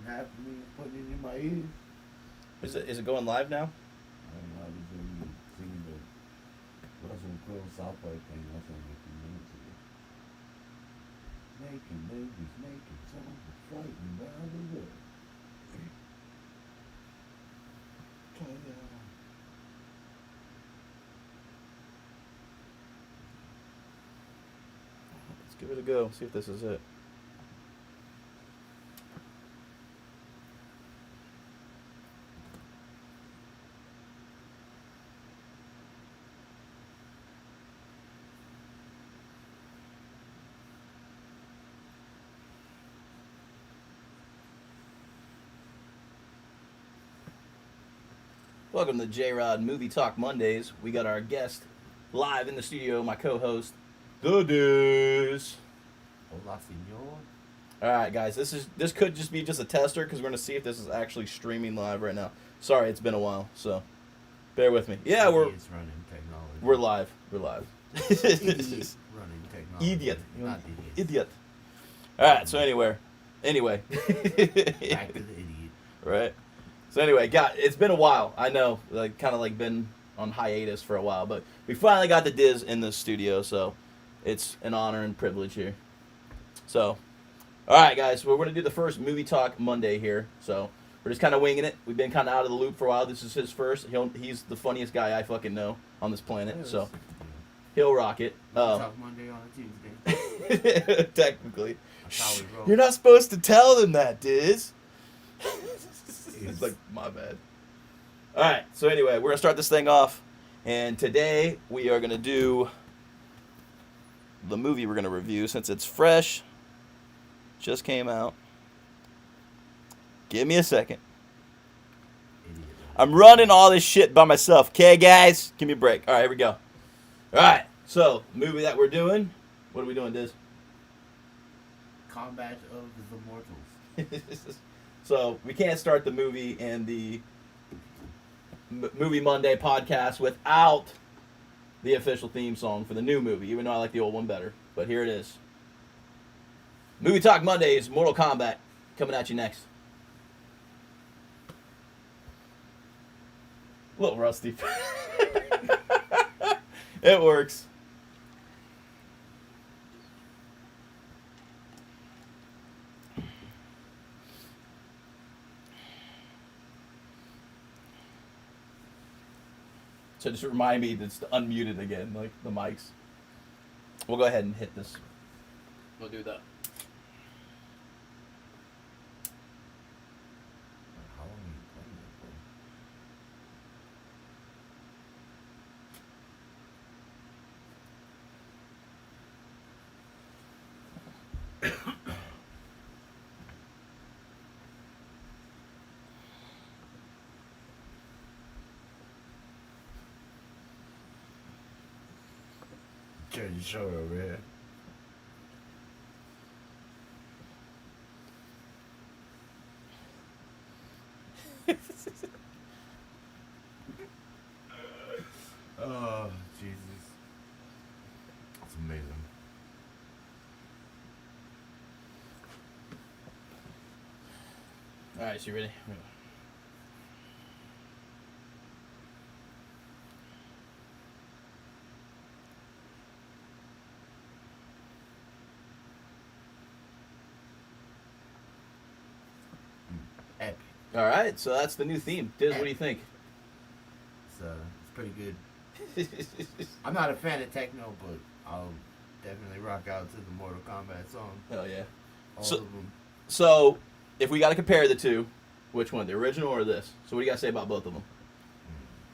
happening, putting it in my ears. Is it going live now? I don't know. I was singing the Russell Crowe South Park thing. That's only a few minutes ago. Making babies, making songs, and frightened around the world. Try that on. Let's give it a go. See if this is it. Welcome to Jayrod Movie Talk Mondays. We got our guest live in the studio, my co-host, The Diz. Hola, senor. All right, guys, this could just be just a tester because we're gonna see if this is actually streaming live right now. Sorry, it's been a while, so bear with me. Yeah, Idiots running technology. we're live. We're live. Idiot running technology. Idiot. Not idiot. Idiot. All right. So anyway. Back to the idiot. Right. So anyway, it's been a while. I know, like kind of like been on hiatus for a while, but we finally got the Diz in the studio, so it's an honor and privilege here. So, all right, guys, we're going to do the first Movie Talk Monday here. So we're just kind of winging it. We've been kind of out of the loop for a while. This is his first. He's the funniest guy I fucking know on this planet, so he'll rock it. Talk Monday on a Tuesday. Technically. That's how we roll. You're not supposed to tell them that, Diz. It's like, my bad. All right, so anyway, we're going to start this thing off. And today we are going to do the movie we're going to review since it's fresh. Just came out. Give me a second. Idiot. I'm running all this shit by myself. Okay, guys? Give me a break. All right, here we go. All right, so movie that we're doing. What are we doing, Diz? Combat of the Mortals. So we can't start the movie and the Movie Monday podcast without the official theme song for the new movie, even though I like the old one better. But here it is. Movie Talk Mondays, Mortal Kombat, coming at you next. A little rusty. It works. So just remind me that's unmuted again, like the mics. We'll go ahead and hit this. We'll do that. How long are you playing that for? Turn your show over here. Oh, Jesus. That's amazing. All right, so you ready? Epic. All right, so that's the new theme. Diz, what do you think? It's pretty good. I'm not a fan of techno, but I'll definitely rock out to the Mortal Kombat song. Hell yeah. All So- of them. So, if we got to compare the two, which one, the original or this? So what do you got to say about both of them?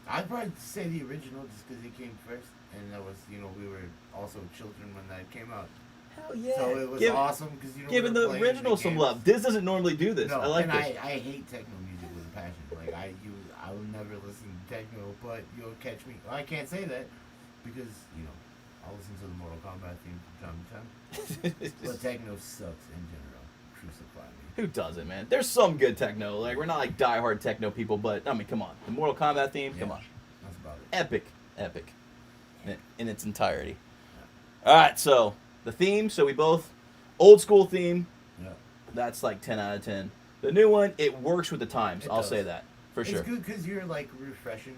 I'd probably say the original just because it came first, and that was, we were also children when that came out. Hell yeah. So it was awesome because Giving we were the playing original the some games. love. Diz doesn't normally do this. No, I like and this. I hate techno music with a passion. Like I will never listen to techno, but you'll catch me. Well, I can't say that because I'll listen to the Mortal Kombat theme from time to time. But techno sucks in general. Crucify me. Who doesn't, man? There's some good techno. Like, we're not like diehard techno people, but, I mean, come on. The Mortal Kombat theme, come on. That's about it. Epic. In its entirety. All right, so the theme, so we both, old school theme, Yeah. that's like 10 out of 10. The new one, it works with the times. It I'll does. say that for sure. It's good because you're like refreshing.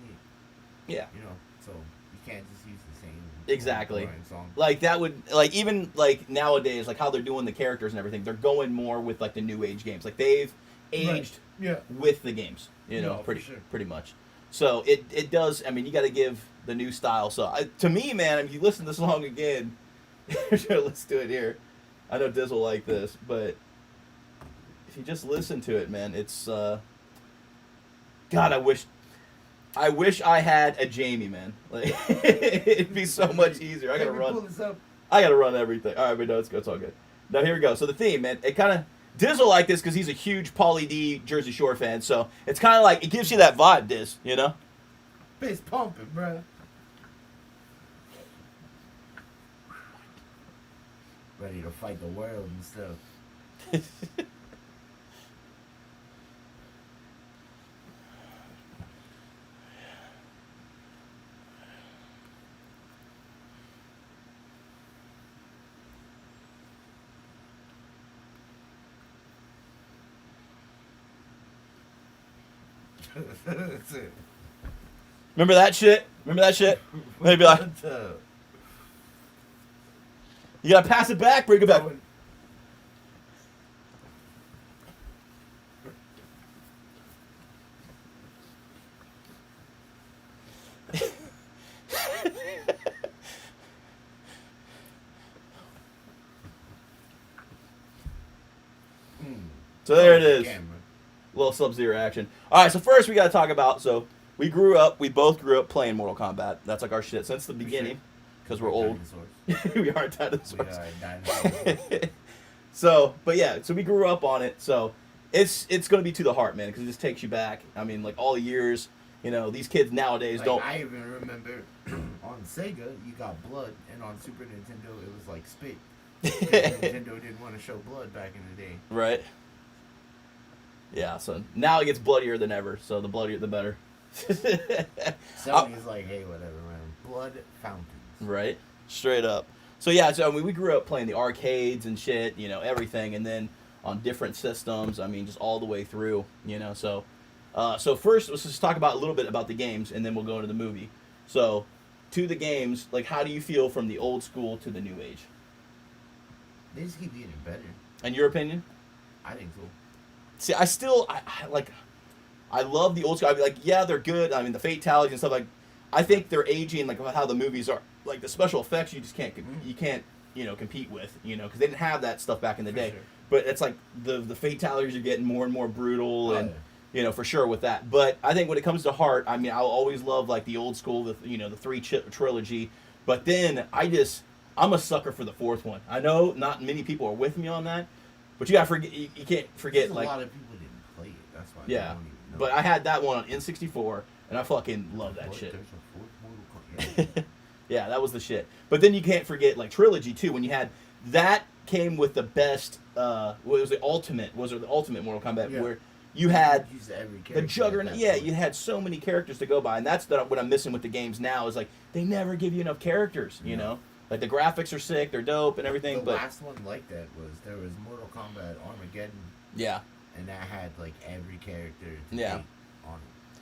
Yeah. You know, so you can't just use the same. Exactly. boring song. Like that would like even like nowadays, like how they're doing the characters and everything. They're going more with like the new age games. Like they've aged Yeah. with the games. You know, No, for sure. pretty much. So it does. I mean, you got to give the new style. So to me, man, if you listen to the song again, let's do it here. I know Diz will like this, but if you just listen to it, man, it's God. I wish I had a Jamie, man. Like it'd be so much easier. I gotta Let me pull run. this up. I gotta run everything. All right, but no, it's all good. Now here we go. So the theme, man, it kind of Diz will like this because he's a huge Pauly D Jersey Shore fan. So it's kind of like it gives you that vibe, Diz. You know? It's pumping, bruh. Ready to fight the world and stuff. That's it. Remember that shit? Remember that shit? Maybe like What the- you gotta pass it back, bring it back. So there it is. Camera. Little Sub-Zero action. All right, so first we got to talk about, so we both grew up playing Mortal Kombat. That's like our shit since the beginning, because we're old. Dinosaurs. We are dinosaurs. We are dinosaurs. So, but yeah, so we grew up on it. So it's going to be to the heart, man, because it just takes you back. I mean, like all the years, you know, these kids nowadays Like, don't. I even remember on Sega, you got blood, and on Super Nintendo, it was like spit. Nintendo didn't want to show blood back in the day. Right. Yeah, so now it gets bloodier than ever. So the bloodier, the better. Sony's like, hey, whatever, man. Blood fountains. Right, straight up. So yeah, so I mean, we grew up playing the arcades and shit, you know, everything, and then on different systems. I mean, just all the way through, you know. So, so first, let's just talk about a little bit about the games, and then we'll go into the movie. So, to the games, like, how do you feel from the old school to the new age? They just keep getting better. In your opinion? I think so. See, I love the old school. I mean, like, yeah, they're good. I mean, the fatalities and stuff, like, I think they're aging, like, how the movies are. Like, the special effects, you just can't, you can't, you know, compete with, you know, because they didn't have that stuff back in the day. Sure. But it's like the fatalities are getting more and more brutal, and, yeah. you know, for sure with that. But I think when it comes to heart, I mean, I'll always love, like, the old school, the, you know, the trilogy. But then I'm a sucker for the fourth one. I know not many people are with me on that, but you gotta forget. You can't forget, like, a lot of people didn't play it. That's why. yeah. They don't even know. But I had that one on N64, and I fucking love that What? shit. There's a fourth Mortal Kombat. Yeah, that was the shit. But then you can't forget, like, trilogy too. When you had that came with the best. What was the ultimate? Was it the ultimate Mortal Kombat Yeah. where you had Use every the character Juggernaut? at that Yeah, point. you had so many characters to go by, and that's what I'm missing with the games now. Is like they never give you enough characters. You No. know, like the graphics are sick, they're dope, and everything. The But last one like that was there was Mortal Kombat Armageddon, yeah. and that had like every character to Yeah. date on it.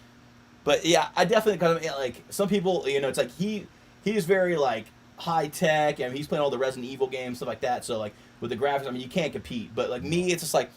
But yeah, I definitely kind of like some people. You know, it's like he's very like high tech. I mean, he's playing all the Resident Evil games, stuff like that. So like with the graphics, I mean, you can't compete. But like me, it's just like,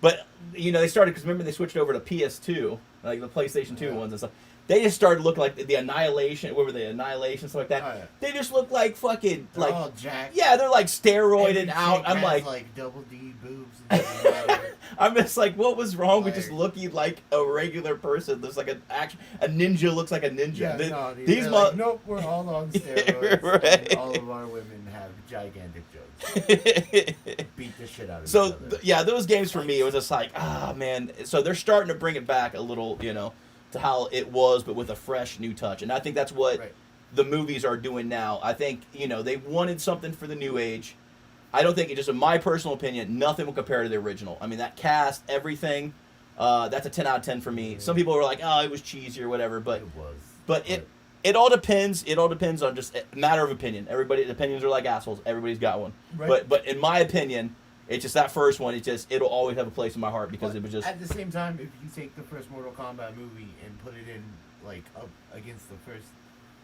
but you know, they started because remember they switched over to PS2, like the PlayStation 2 Yeah. ones and stuff. They just started looking like the Annihilation. What were they? Annihilation, stuff like that. Oh, yeah. They just look like fucking They're like all jacked. yeah, they're like steroided Every out. chick I'm has, like double D boobs. And doesn't matter. I'm just like, what was wrong with just Like- looking like a regular person? There's like a ninja looks like a ninja. Yeah, Th- no, dude, these they're mo- like, nope, we're all on steroids. Right. And all of our women have gigantic jokes. Beat the shit out of So each other. yeah, those games for me it was just like man. So they're starting to bring it back a little, you know, to how it was, but with a fresh new touch. And I think that's what Right. the movies are doing now. I think you know they wanted something for the new age. I don't think it just in my personal opinion, nothing will compare to the original. I mean that cast, everything. That's a 10 out of 10 for me. Some people were like, oh, it was cheesy or whatever, but It was. But it all depends. It all depends on just a matter of opinion. Everybody opinions are like assholes. Everybody's got one. Right. But in my opinion, It's just that first one. It'll always have a place in my heart because But it was just. at the same time, if you take the first Mortal Kombat movie and put it in like up against the first,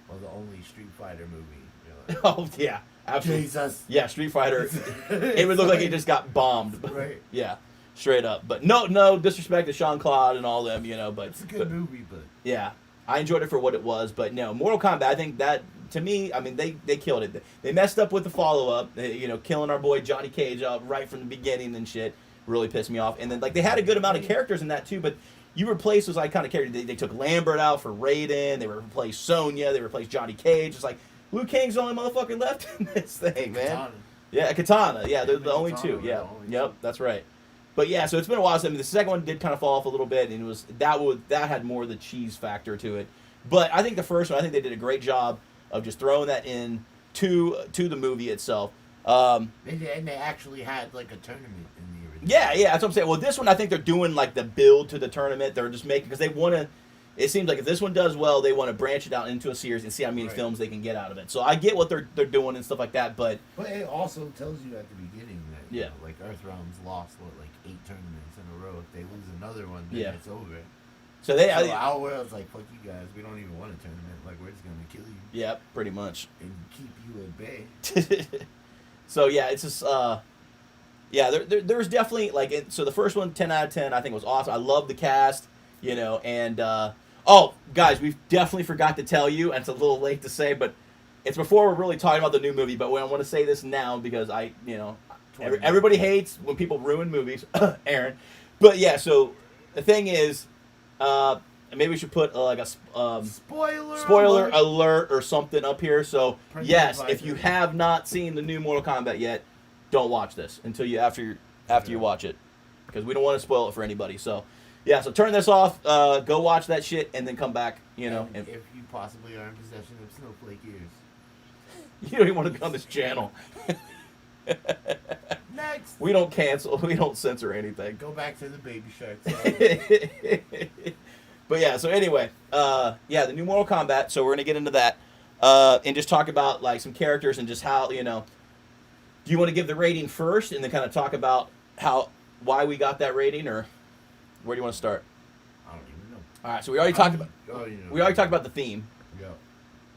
well, the only Street Fighter movie, you're like, Oh yeah, absolutely. Jesus. Yeah, Street Fighter. It would look like it just got bombed. Right. Yeah, straight up. But no disrespect to Jean-Claude and all them, But It's a good movie, but yeah, I enjoyed it for what it was. But no, Mortal Kombat. I think that to me, I mean, they killed it. They messed up with the follow up. Killing our boy Johnny Cage up right from the beginning and shit really pissed me off. And then like they had a good amount of characters in that too, but. You replace those iconic characters. They took Lambert out for Raiden. They replaced Sonya. They replaced Johnny Cage. It's like Liu Kang's the only motherfucker left in this thing, man. Katana. Yeah, Katana. Yeah, they're the only Katana, two. Yeah, only yep, two. that's right. But yeah, so it's been a while. So, I mean, the second one did kind of fall off a little bit, and that had more of the cheese factor to it. But I think the first one, I think they did a great job of just throwing that in to the movie itself. And they actually had like a tournament in the original. Yeah, that's what I'm saying. Well, this one I think they're doing like the build to the tournament. They're just making because they want to. It seems like if this one does well, they want to branch it out into a series and see how many films they can get out of it. So I get what they're doing and stuff like that, but it also tells you at the beginning that Yeah. like Earthrealm's lost like 8 tournaments in a row. If they lose another one, then Yeah. it's over. so they. So our world's like, fuck you guys. We don't even want a tournament. Like we're just gonna kill you Yeah, pretty much. and keep you at bay. So yeah, it's just there's definitely like so the first one 10 out of 10 I think was awesome. I love the cast, and oh guys, we definitely forgot to tell you, and it's a little late to say, but it's before we're really talking about the new movie, but I want to say this now because everybody hates when people ruin movies, Aaron. But yeah, so the thing is, maybe we should put like a spoiler alert or something up here. So yes, if you have not seen the new Mortal Kombat yet, don't watch this until after you watch it, because we don't want to spoil it for anybody. So yeah, so turn this off, go watch that shit, and then come back. And if you possibly are in possession of snowflake ears. You don't even want to be on this channel. Next. We don't cancel. We don't censor anything. Go back to the baby shark. But yeah, so anyway, the new Mortal Kombat. So we're gonna get into that, and just talk about like some characters and just how Do you want to give the rating first, and then kind of talk about why we got that rating, or where do you want to start? I don't even know. All right, so we already talked about we already talked about the theme. Yeah.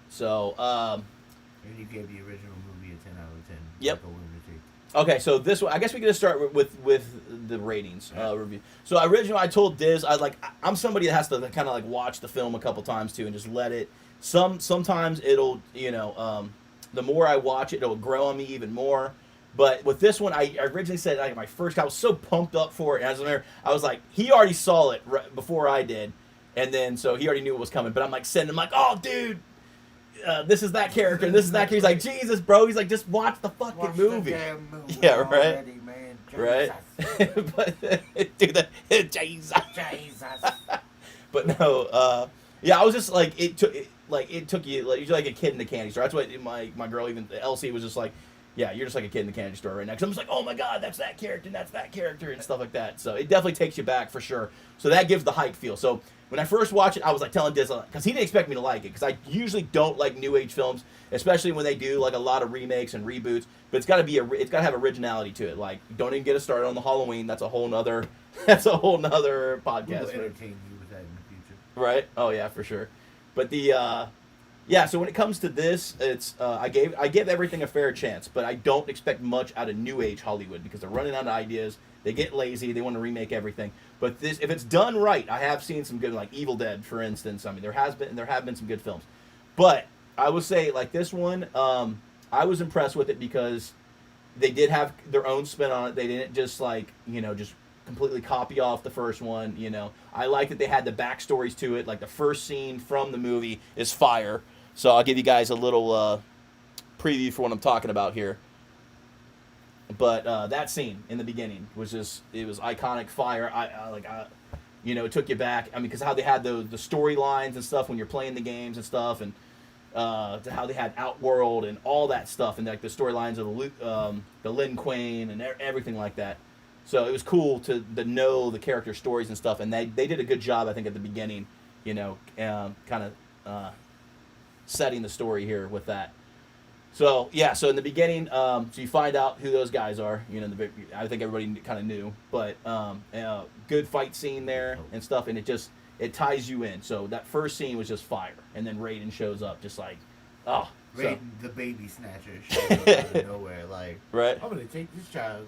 So And you gave the original movie a 10 out of 10. Yep. Like a lunatic. Okay, so this one, I guess we can just start with the ratings review. So originally, I told Diz, I'm somebody that has to kind of like watch the film a couple times too, and just let it. Sometimes it'll the more I watch it, it'll grow on me even more. But with this one, I originally said my first, I was so pumped up for it. And I was like, he already saw it before I did, and then so he already knew it was coming. But I'm like sending him like, oh dude. This is that character, and this is that character. He's like, Jesus, bro. He's like, just watch the fucking movie. The damn movie. Yeah, right. Already, man. Right. But do the Jesus. But no, I was just like, it took you like you're like a kid in the candy store. That's what my girl, even Elsie, was just like, yeah, you're just like a kid in the candy store right now. Because I'm just like, oh my god, that's that character, and that's that character, and stuff like that. So it definitely takes you back for sure. So that gives the hype feel. So when I first watched it, I was like telling Diz, because he didn't expect me to like it, because I usually don't like new age films, especially when they do like a lot of remakes and reboots. But it's got to have originality to it. Like, don't even get us started on the Halloween. That's a whole nother podcast. We'll entertain you with that in the future. Right? Oh yeah, for sure. But so when it comes to this, it's I give everything a fair chance, but I don't expect much out of new age Hollywood because they're running out of ideas. They get lazy. They want to remake everything. But this, if it's done right, I have seen some good, like Evil Dead, for instance. I mean, there have been some good films. But I would say, like this one, I was impressed with it because they did have their own spin on it. They didn't just just completely copy off the first one. I like that they had the backstories to it. Like the first scene from the movie is fire. So I'll give you guys a little preview for what I'm talking about here. But that scene in the beginning was it was iconic fire. It took you back. I mean, because how they had the storylines and stuff when you're playing the games and stuff, and to how they had Outworld and all that stuff, and like the storylines of the Lin Kuei and everything like that. So it was cool to know the character stories and stuff, and they did a good job, I think, at the beginning. Kind of setting the story here with that. So yeah, so in the beginning, so you find out who those guys are. You know, I think everybody kind of knew, but good fight scene there and stuff, and it ties you in. So that first scene was just fire, and then Raiden shows up, just like, oh, Raiden, the baby snatcher, shows up out of nowhere, like, right? I'm gonna take this child.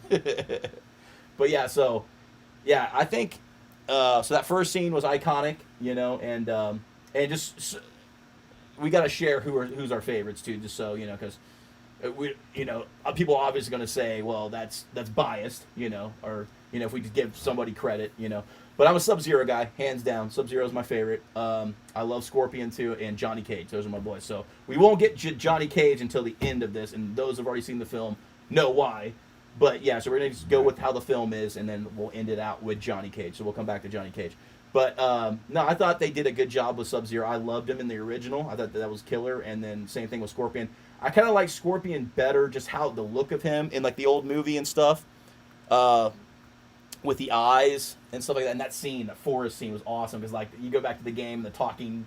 But yeah, so yeah, I think so. That first scene was iconic, you know, and just. We got to share who's our favorites too, just so you know, because we, you know, people are obviously going to say, well, that's biased, you know, or you know, if we just give somebody credit, you know. But I'm a Sub-Zero guy, hands down. Sub-Zero is my favorite. I love Scorpion too, and Johnny Cage. Those are my boys. So we won't get Johnny Cage until the end of this, and those who've already seen the film know why. But yeah, so we're gonna just go with how the film is, and then we'll end it out with Johnny Cage. So we'll come back to Johnny Cage. But no, I thought they did a good job with Sub-Zero. I loved him in the original. I thought that was killer. And then same thing with Scorpion. I kind of like Scorpion better, just how the look of him in like the old movie and stuff, with the eyes and stuff like that. And that scene, that forest scene, was awesome because like you go back to the game, the talking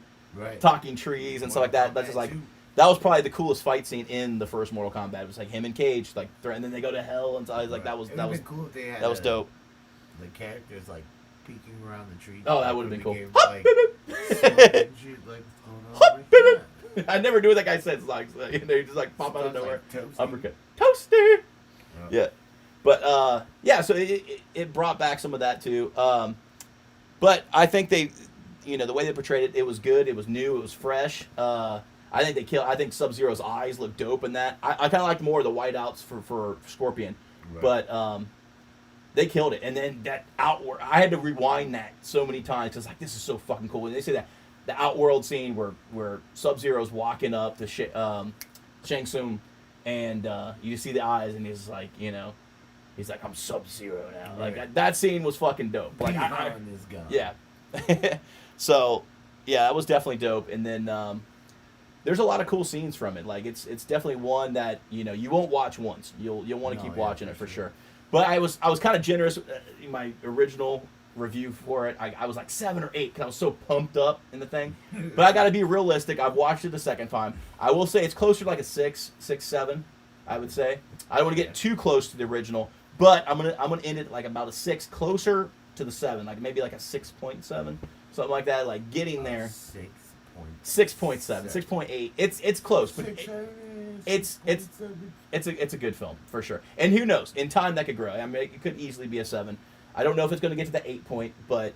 trees and stuff like that. That's just like that was probably the coolest fight scene in the first Mortal Kombat. It was like him and Cage, like, and then they go to hell and so I was like that was cool if they had that was dope. The characters like peeking around the tree. Oh, that would have been cool. Game, like, shit, like, I never knew what that guy said. Like, you know, just like pop out of nowhere. Like uppercut. Toasty! Yeah. But, yeah, so it brought back some of that, too. But I think they, you know, the way they portrayed it, it was good. It was new. It was fresh. I think Sub-Zero's eyes look dope in that. I kind of liked more of the whiteouts for Scorpion. Right. But, they killed it. And then that Outworld, I had to rewind that so many times because like this is so fucking cool. And they say that the Outworld scene where Sub-Zero's walking up to Shang Tsung, and you see the eyes, and he's like, you know, he's like, I'm Sub-Zero now. Right. Like that scene was fucking dope. Like this gun. Yeah. So yeah, that was definitely dope. And then there's a lot of cool scenes from it. Like it's definitely one that you know you won't watch once. You'll want to keep watching it for sure. But I was kind of generous in my original review for it. I was like 7 or 8 because I was so pumped up in the thing. But I got to be realistic. I've watched it the second time. I will say it's closer to like a 6, 7. I would say. I don't want to get too close to the original, but I'm gonna end it like about a 6, closer to the 7, like maybe like a 6.7, something like that. Like getting there. 6.7, 6.8. It's close, but it's a good film for sure. And who knows? In time, that could grow. I mean, it could easily be a 7. I don't know if it's going to get to the 8 point, but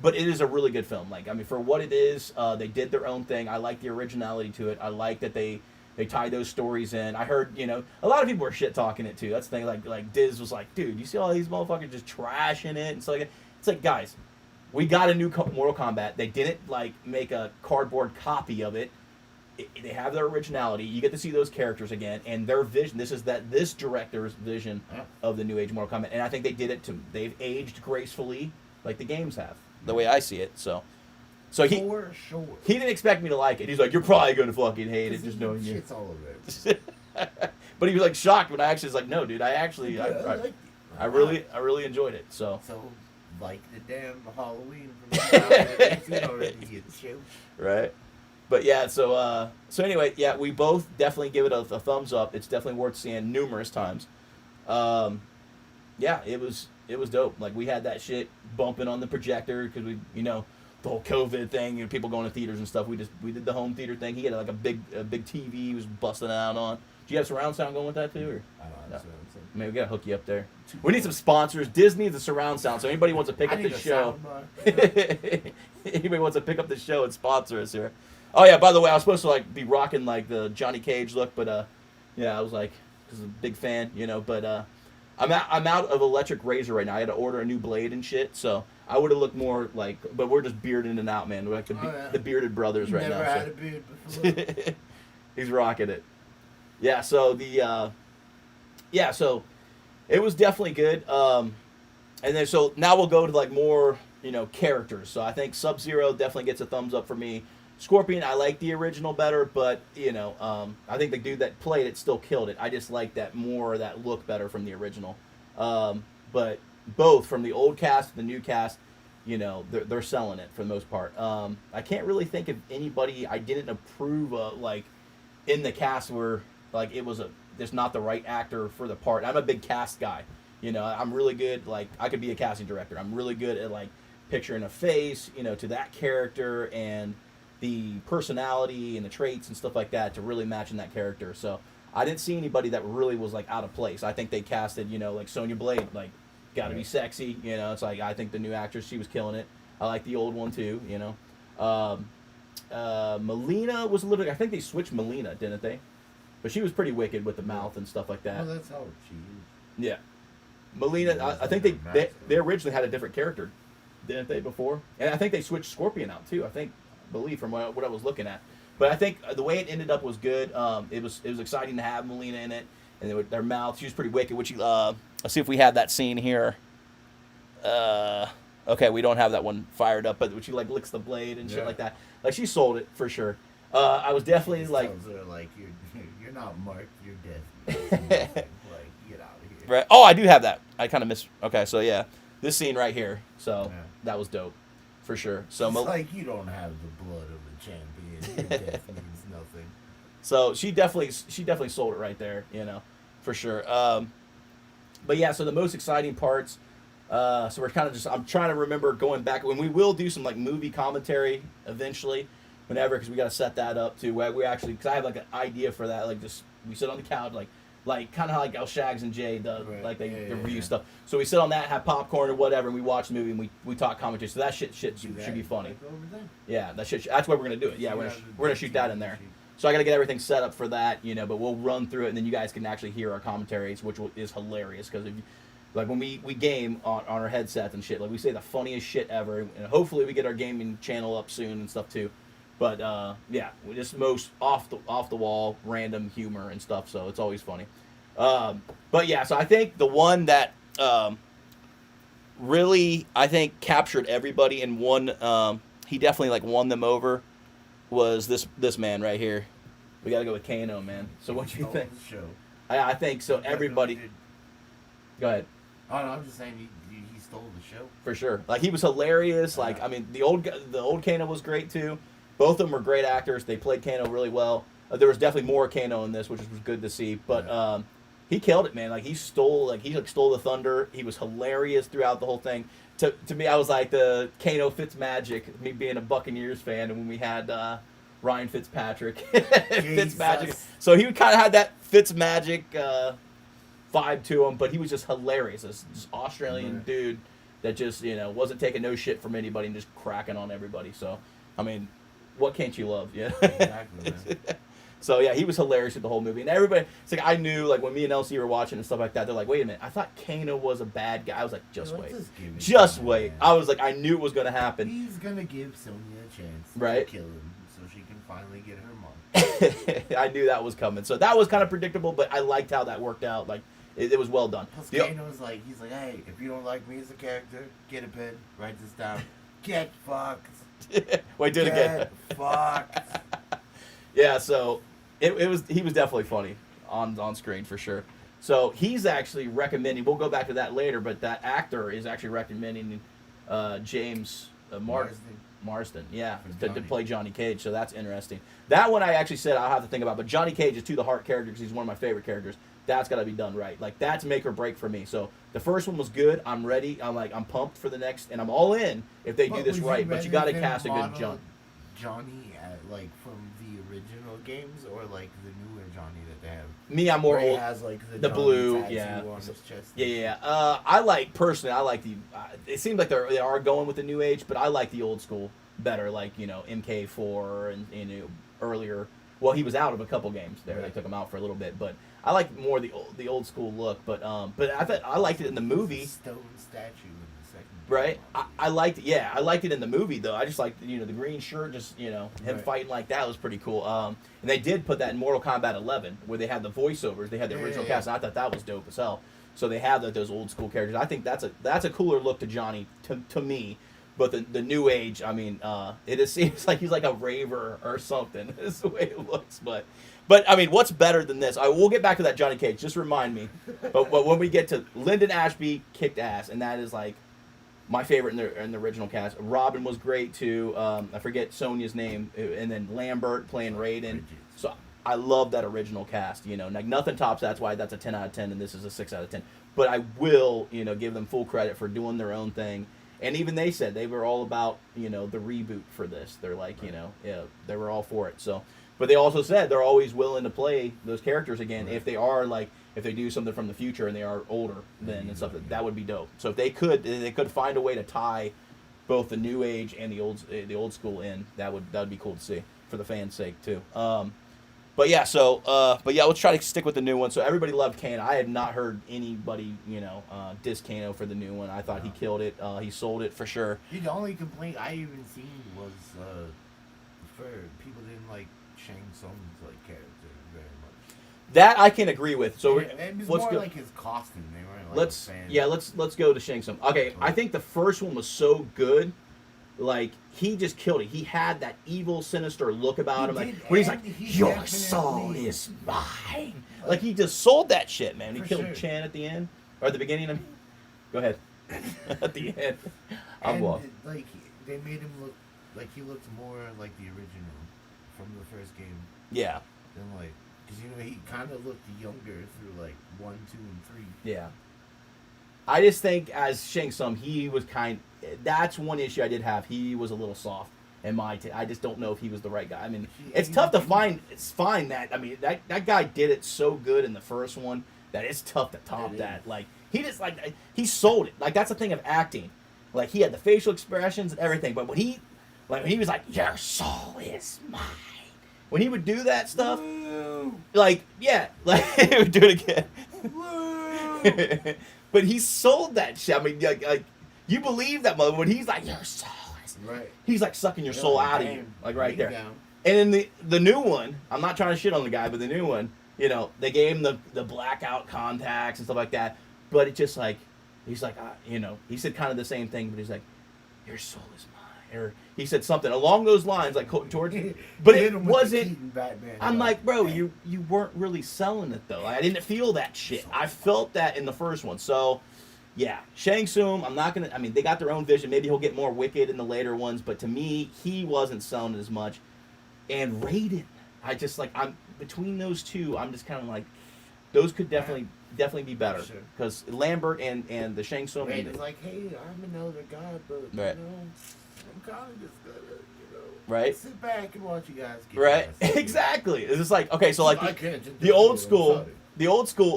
it is a really good film. Like I mean, for what it is, they did their own thing. I like the originality to it. I like that they tie those stories in. I heard a lot of people were shit talking it too. That's the thing. Like Diz was like, dude, you see all these motherfuckers just trashing it and so like it's like guys. We got a new Mortal Kombat. They didn't like make a cardboard copy of it. They have their originality. You get to see those characters again and their vision. This director's vision of the new age Mortal Kombat, and I think they did it too. They've aged gracefully, like the games have. The way I see it. So he he didn't expect me to like it. He's like, you're probably gonna fucking hate it, just knowing you. Shit's all over it. But he was like shocked when I actually was like, no, dude, I really enjoyed it. So. Like the damn Halloween from right. But yeah, so anyway, yeah, we both definitely give it a thumbs up. It's definitely worth seeing numerous times. Yeah, it was dope. Like we had that shit bumping on the projector because we, the whole COVID thing, people going to theaters and stuff. We did the home theater thing. He had like a big TV he was busting out on. Do you have surround sound going with that too, or? I don't have surround sound. Maybe we gotta hook you up there. We need some sponsors. Disney needs a surround sound, so anybody wants to pick up the show. Anybody wants to pick up the show and sponsor us here. Oh yeah, by the way, I was supposed to like be rocking like the Johnny Cage look, but yeah, I was like, because I'm a big fan, but I'm out of electric razor right now. I had to order a new blade and shit, so I would have looked more like, but we're just bearding it out, man. We're like the bearded brothers right now. Never had a beard before. He's rocking it. Yeah, so so it was definitely good. And then so now we'll go to like more, characters. So I think Sub-Zero definitely gets a thumbs up for me. Scorpion, I like the original better, but I think the dude that played it still killed it. I just like that more, that look better from the original. But both from the old cast to the new cast, they're selling it for the most part. I can't really think of anybody I didn't approve of, like in the cast where like it was just not the right actor for the part. I'm a big cast guy. You know, I'm really good. Like I could be a casting director. I'm really good at like picturing a face, you know, to that character and the personality and the traits and stuff like that to really match in that character. So I didn't see anybody that really was like out of place. I think they casted, you know, like Sonya Blade, like got to be sexy. You know, it's like I think the new actress, she was killing it. I like the old one too. You know, Melina was a little. I think they switched Melina, didn't they? But she was pretty wicked with the mouth and stuff like that. Well, that's how she is. Yeah. Melina, I think they originally had a different character, didn't they, before? And I think they switched Scorpion out too. I believe from what I was looking at. But I think the way it ended up was good. It was exciting to have Melina in it, and their mouth, she was pretty wicked. Which let's see if we have that scene here. Okay, we don't have that one fired up, but when she like licks the blade and shit like that, like she sold it for sure. I was definitely like, tells her, like you're not marked, you're dead. Like get out of here. Right. Oh, I do have that. I kind of missed. Okay, so yeah, this scene right here. So that was dope, for sure. So it's like you don't have the blood of a champion. Your death means nothing. So she definitely sold it right there. You know, for sure. But yeah, so the most exciting parts. So we're kind of just. I'm trying to remember going back when we will do some like movie commentary eventually, whenever, because we got to set that up too. We actually, because I have like an idea for that. Like just we sit on the couch like kind of how like El Shags and Jay does, like they review stuff. So we sit on that, have popcorn or whatever, and we watch the movie and we talk commentary. So that shit should be funny. Yeah, that shit. That's what we're gonna do it. Yeah, we're gonna shoot that in there. So I gotta get everything set up for that, you know. But we'll run through it, and then you guys can actually hear our commentaries, which is hilarious. Because if you, like when we game on our headsets and shit, like we say the funniest shit ever, and hopefully we get our gaming channel up soon and stuff too. But yeah, just most off the wall random humor and stuff, so it's always funny. But yeah, so I think the one that really I think captured everybody and won. He definitely like won them over. Was this man right here? We got to go with Kano, man. So what do you think? I think so. Everybody. Go ahead. Oh no, I'm just saying he stole the show for sure. Like he was hilarious. Like I mean, the old Kano was great too. Both of them were great actors. They played Kano really well. There was definitely more Kano in this, which was good to see. But he killed it, man. Like he stole the thunder. He was hilarious throughout the whole thing. To me, I was like the Kano Fitzmagic. Me being a Buccaneers fan, and when we had Ryan Fitzpatrick, Fitzmagic. So he kind of had that Fitzmagic vibe to him, but he was just hilarious. This Australian dude that just wasn't taking no shit from anybody and just cracking on everybody. So I mean, what can't you love? Yeah. Exactly, man. So yeah, he was hilarious with the whole movie, and everybody. It's like I knew, like when me and Elsie were watching and stuff like that. They're like, "Wait a minute, I thought Kano was a bad guy." I was like, "Just wait, just wait." Man. I was like, I knew it was gonna happen. He's gonna give Sonya a chance to kill him, so she can finally get her mark. I knew that was coming, so that was kind of predictable, but I liked how that worked out. Like it was well done. Plus, Kano's like, he's like, "Hey, if you don't like me as a character, get a pen, write this down. Get fucked." Wait, do it again. Get fucked. Yeah, so he was definitely funny on screen for sure. So he's actually recommending. We'll go back to that later, but that actor is actually recommending James Marsden, yeah, to play Johnny Cage. So that's interesting. That one I actually said I'll have to think about. But Johnny Cage is to the heart character because he's one of my favorite characters. That's got to be done right. Like that's make or break for me. So the first one was good. I'm ready. I'm pumped for the next, and I'm all in if they do this right. But you got to cast a good Johnny like from the original games or like the newer Johnny that they have. Me, I'm more old. Has like the blue, on his chest. Yeah. I like the. It seems like they are going with the new age, but I like the old school better. Like MK4 and earlier. Well, he was out of a couple games there. Right. They took him out for a little bit, but I like more the old school look. But I thought I liked it in the movie. Stone statue in the second. Right. I liked it. Yeah, I liked it in the movie though. I just liked the green shirt. Just him fighting like that was pretty cool. And they did put that in Mortal Kombat 11 where they had the voiceovers. They had the original cast. And I thought that was dope as hell. So they have those old school characters. I think that's a cooler look to Johnny to me. But the new age, I mean, it seems like he's like a raver or something. Is the way it looks. But I mean, what's better than this? We'll get back to that Johnny Cage. Just remind me. But when we get to Lyndon Ashby, kicked ass, and that is like my favorite in the original cast. Robin was great too. I forget Sonya's name, and then Lambert playing Raiden. So I love that original cast. Like nothing tops that's why that's a 10 out of 10, and this is a 6 out of 10. But I will, give them full credit for doing their own thing. And even they said they were all about, the reboot for this. They're like, yeah, they were all for it. So, but they also said they're always willing to play those characters again if they are like, if they do something from the future and they are older then and stuff. That would be dope. So if they could find a way to tie both the new age and the old school in, that would be cool to see for the fans' sake too. But yeah, let's try to stick with the new one. So everybody loved Kano. I have not heard anybody, diss Kano for the new one. I thought he killed it. He sold it for sure. The only complaint I even seen was for people didn't like Shang Tsung's character very much. That I can agree with. So it was more like his costume. They weren't let's go to Shang Tsung. Okay, I think the first one was so good. Like, he just killed it. He had that evil, sinister look about him. Like, when he's like, your soul is mine. Like, he just sold that shit, man. He killed Chan at the end. Or at the beginning. Go ahead. At the end. Like, they made him look like he looked more like the original from the first game. Yeah. Than, like, because, he kind of looked younger through, 1, 2, and 3. Yeah. I just think as Shang Tsung, he was that's one issue I did have. He was a little soft in my I just don't know if he was the right guy. I mean, it's tough to find that. I mean, that guy did it so good in the first one that it's tough to top that. Like, he just, he sold it. Like, that's the thing of acting. Like, he had the facial expressions and everything. But when he was like, your soul is mine. When he would do that stuff, he would do it again. But he sold that shit. I mean, like you believe that mother when he's like, your soul is right. He's like sucking your soul out of you, like right there. And in the new one, I'm not trying to shit on the guy, but the new one, they gave him the blackout contacts and stuff like that. But it's just like he's like, he said kind of the same thing, but he's like, your soul is mine, or he said something along those lines, like towards you. But it wasn't. I'm like, bro, you weren't really selling it though. I didn't feel that shit. I felt that in the first one. So, yeah, Shang Tsung. I'm not gonna. I mean, they got their own vision. Maybe he'll get more wicked in the later ones. But to me, he wasn't selling as much. And Raiden, I just I'm between those two. I'm just kind of like, those could definitely be better because Lambert and the Shang Tsung. Raiden's like, hey, I'm another god, but I'm kind of just gonna, right? sit back and watch you guys get right. Exactly. It's just like, okay, so like the old school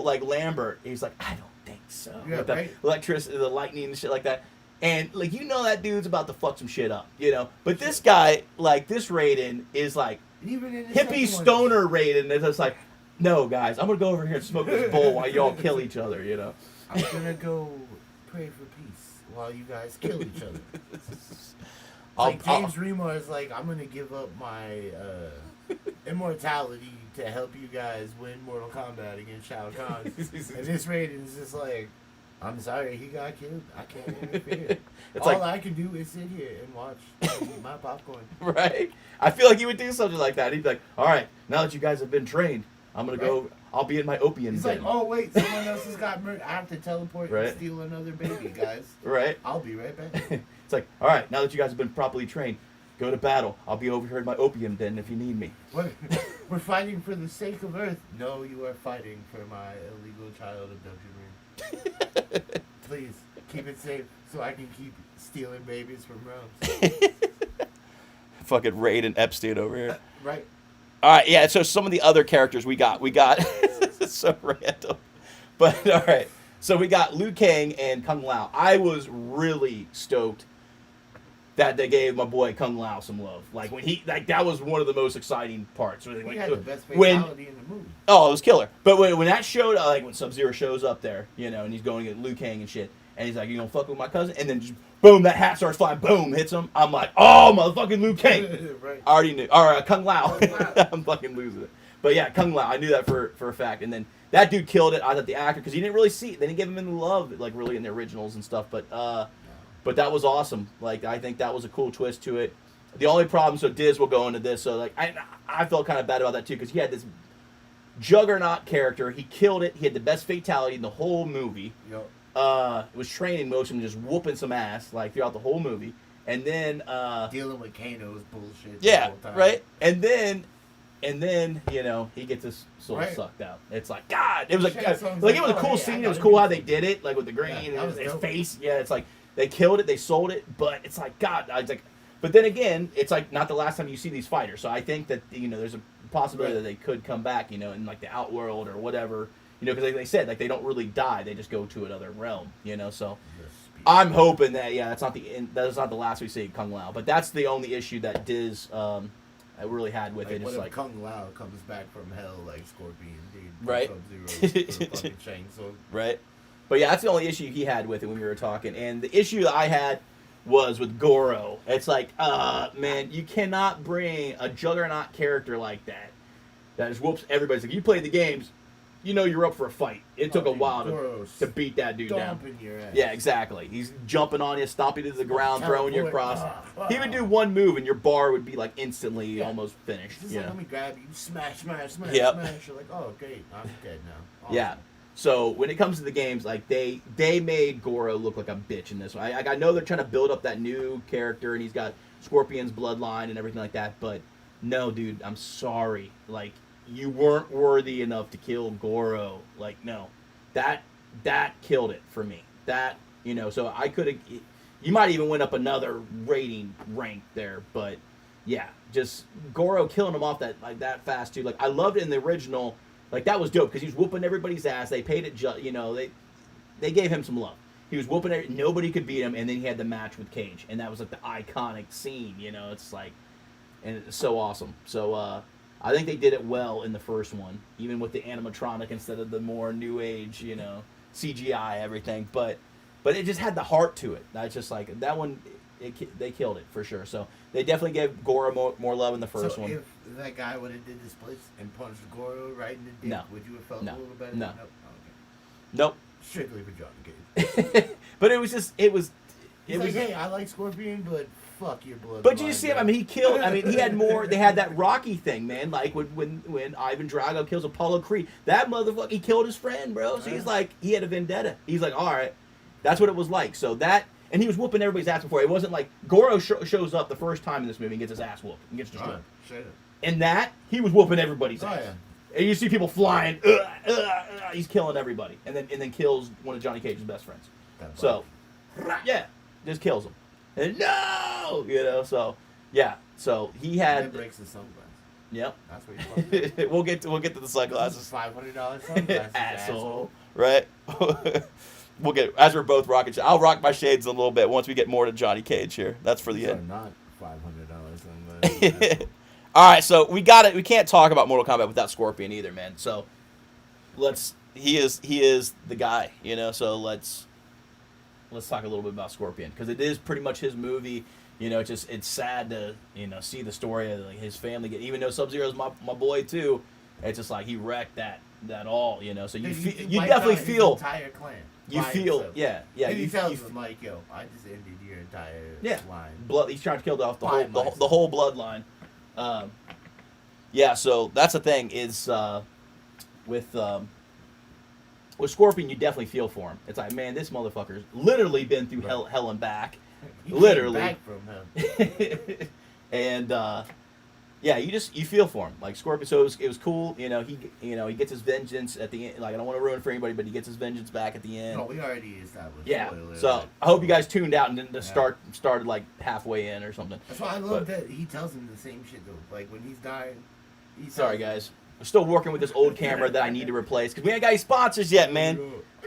like Lambert, he's like, I don't think so. Yeah, with right. The electricity, the lightning and shit like that. And like that dude's about to fuck some shit up, But this guy, like this Raiden, is like even in hippie stoner Raiden. It's just like, no guys, I'm gonna go over here and smoke this bowl while y'all kill each other, I'm gonna go pray for peace while you guys kill each other. James Remar is like, I'm gonna give up my immortality to help you guys win Mortal Kombat against Shao Kahn. And this Raiden is just like, I'm sorry, he got killed. I can't interfere. All I can do is sit here and watch and eat my popcorn. Right? I feel like he would do something like that. He'd be like, all right, now that you guys have been trained, I'm gonna go. I'll be in my opium. He's like, oh wait, someone else has got murdered. I have to teleport and steal another baby, guys. Right. I'll be right back. It's like, all right, now that you guys have been properly trained, go to battle. I'll be over here in my opium den if you need me. We're fighting for the sake of Earth. No, you are fighting for my illegal child abduction ring. Please keep it safe so I can keep stealing babies from Rome. Fucking Raiden Epstein over here. Right. All right, yeah. So some of the other characters we got it's so random, but all right. So we got Liu Kang and Kung Lao. I was really stoked that they gave my boy Kung Lao some love. Like when that was one of the most exciting parts. He had the best fatality in the movie. Oh, it was killer. But when that showed, like when Sub-Zero shows up there, and he's going at Liu Kang and shit, and he's like, "You gonna fuck with my cousin?" And then just boom, that hat starts flying. Boom, hits him. I'm like, "Oh, motherfucking Liu Kang!" Right. I already knew. Or Kung Lao. I'm fucking losing it. But yeah, Kung Lao. I knew that for a fact. And then that dude killed it. I thought the actor, because you didn't really see it. They didn't give him any love, like really in the originals and stuff. But that was awesome. Like I think that was a cool twist to it. The only problem, so Diz will go into this. So like I felt kind of bad about that too, because he had this juggernaut character. He killed it. He had the best fatality in the whole movie. Yep. Was training motion, just whooping some ass like throughout the whole movie, and then dealing with Kano's bullshit. Yeah, the whole time. right. And then And then, you know, he gets his soul Right. sucked out. It's like, God, it was like, Shit, so I was like it was a like, cool oh, scene. hey, It was I cool gotta how do they did it, like with the green, Yeah, that was his dope. face. Yeah, it's like they killed it, they sold it, but it's like, God, I was like, but then again, it's like not the last time you see these fighters. So I think that, you know, there's a possibility Right. that they could come back, you know, in like the Outworld or whatever, you know, because like they said, like they don't really die, they just go to another realm, you know. So I'm hoping that that's not the end, that's not the last we see of Kung Lao, but that's the only issue that Diz I really had with Like, it. what It's if like, Kung Lao comes back from hell like Scorpion, dude? Right. Sub-Zero's fucking chainsaw. right? But yeah, that's the only issue he had with it when we were talking. And the issue that I had was with Goro. It's like, man, you cannot bring a juggernaut character like that just whoops everybody. Like, you played the games, you know you're up for a fight. It took a while to beat that dude down. Stomping your ass. Yeah, exactly. He's jumping on you, stomping you to the ground, throwing you across. He would do one. one move and your bar would be like instantly almost finished. Just Yeah. like, let me grab you, smash, smash, smash, Yep. smash. You're like, oh, great, I'm dead now. Awesome. Yeah. So when it comes to the games, like they made Goro look like a bitch in this one. I know they're trying to build up that new character, and he's got Scorpion's bloodline and everything like that. But no, dude, I'm sorry. Like, you weren't worthy enough to kill Goro. Like, no, that killed it for me. That, you know, so I could have. You might even went up another rating rank there, but yeah, just Goro killing him off that fast too. Like, I loved it in the original. Like, that was dope because he was whooping everybody's ass. They paid it, you know, they gave him some love. He was whooping nobody could beat him, and then he had the match with Cage, and that was like the iconic scene. You know, it's like, and it's so awesome. So I think they did it well in the first one, even with the animatronic instead of the more new age, you know, CGI everything. But it just had the heart to it. That's just like that one. They killed it for sure. So they definitely gave Goro more love in the first one. If that guy would have did the splits and punched Goro right in the dick, No. would you have felt No. a little better? No. Nope. Oh, okay. Nope. Strictly for Johnny Cage. But it was just it was. He's like, hey, I like Scorpion, but fuck your blood. But did you see him? I mean, he killed. I mean, he had more. They had that Rocky thing, man. Like when Ivan Drago kills Apollo Creed, that motherfucker, he killed his friend, bro. So he's like, he had a vendetta. He's like, all right, that's what it was like. So that, and he was whooping everybody's ass before. It wasn't like Goro shows up the first time in this movie and gets his ass whooped and gets destroyed. Shut up. And that, he was whooping everybody's ass. Yeah. And you see people flying. He's killing everybody, and then kills one of Johnny Cage's best friends. So, yeah, just kills him. And no, you know. So, yeah. So he had. That breaks his sunglasses. Yep. That's what he's fucking. we'll get to the sunglasses. $500 sunglasses. Asshole. Right. We'll get as we're both rocking. I'll rock my shades a little bit once we get more to Johnny Cage here. That's for the These end. are not $500 sunglasses. All right, so we got it. We can't talk about Mortal Kombat without Scorpion either, man. So he is the guy, you know. So let's talk a little bit about Scorpion because it is pretty much his movie. You know, it's sad to see the story of like, his family get. Even though Sub-Zero's my boy too, it's just like he wrecked that all. You know, so you definitely feel his entire clan. You feel himself. yeah. And he tells you them like, yo, I just ended your entire line. blood. He's trying to kill off the By whole bloodline. Yeah, so that's the thing is with Scorpion, you definitely feel for him. It's like, man, this motherfucker's literally been through hell and back, He literally. came back from hell. And yeah, you feel for him, like Scorpion. So it was cool. You know, he gets his vengeance at the end. Like, I don't want to ruin it for anybody, but he gets his vengeance back at the end. No, we already established. Yeah. Spoiler So alert. I hope you guys tuned out and didn't started like halfway in or something. That's why I love that he tells him the same shit though. Like when he's dying. Sorry, guys. I'm still working with this old camera that I need to replace because we ain't got any sponsors yet, man.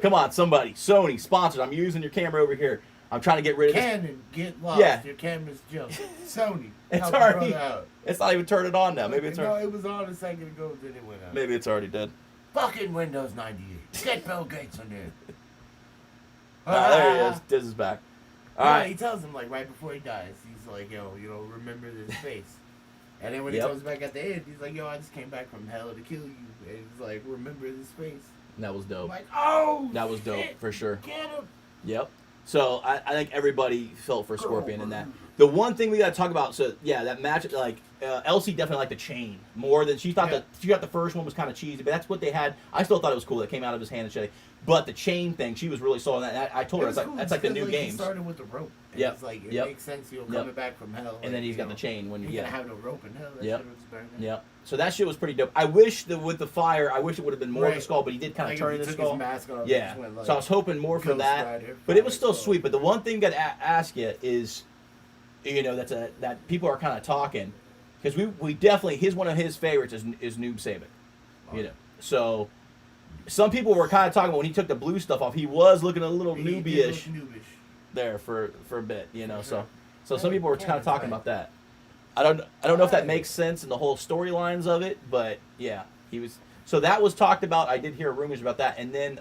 Come on, somebody. Sony, sponsors. I'm using your camera over here. I'm trying to get rid of this. Canon, get lost. Yeah. Your camera's jumped. Sony, It's help a already. brother out. It's not even turning on now. Maybe it's No, already. it was on a second ago, then it went out. Maybe it's already dead. Fucking Windows 98. Get Bill Gates on there. There he is. Diz is back. All right. He tells him like right before he dies. He's like, yo, remember this face. And then when he Yep. comes back at the end, he's like, yo, I just came back from hell to kill you. And he's like, remember this face. That was I'm dope. like, oh, That was dope shit, for sure. Get him. Yep. So I think everybody felt for Scorpion in that. The one thing we got to talk about, so yeah, that match, like Elsie definitely liked the chain more than she thought. She thought the first one was kind of cheesy, but that's what they had. I still thought it was cool that came out of his hand and shit. But the chain thing, she was really sold on that. I told her, Cool. that's like the new games. He started with the rope. Yeah, it's like it makes sense. You're coming back from hell, and then he's got the chain when you have no rope in hell. That shit was better. Yeah. So that shit was pretty dope. I wish that with the fire, I wish it would have been more of the skull, but he did kind of turn the skull. His mask off, yeah. Went, so I was hoping more for that, but it was still sweet. But the one thing that ask you is, that people are kind of talking, because we definitely one of his favorites is Noob Saban, So some people were kind of talking about when he took the blue stuff off, he was looking a little noobyish there for a bit, So some people were kind of talking about that. I don't know if that makes sense in the whole storylines of it, but yeah, he was. So that was talked about. I did hear rumors about that, and then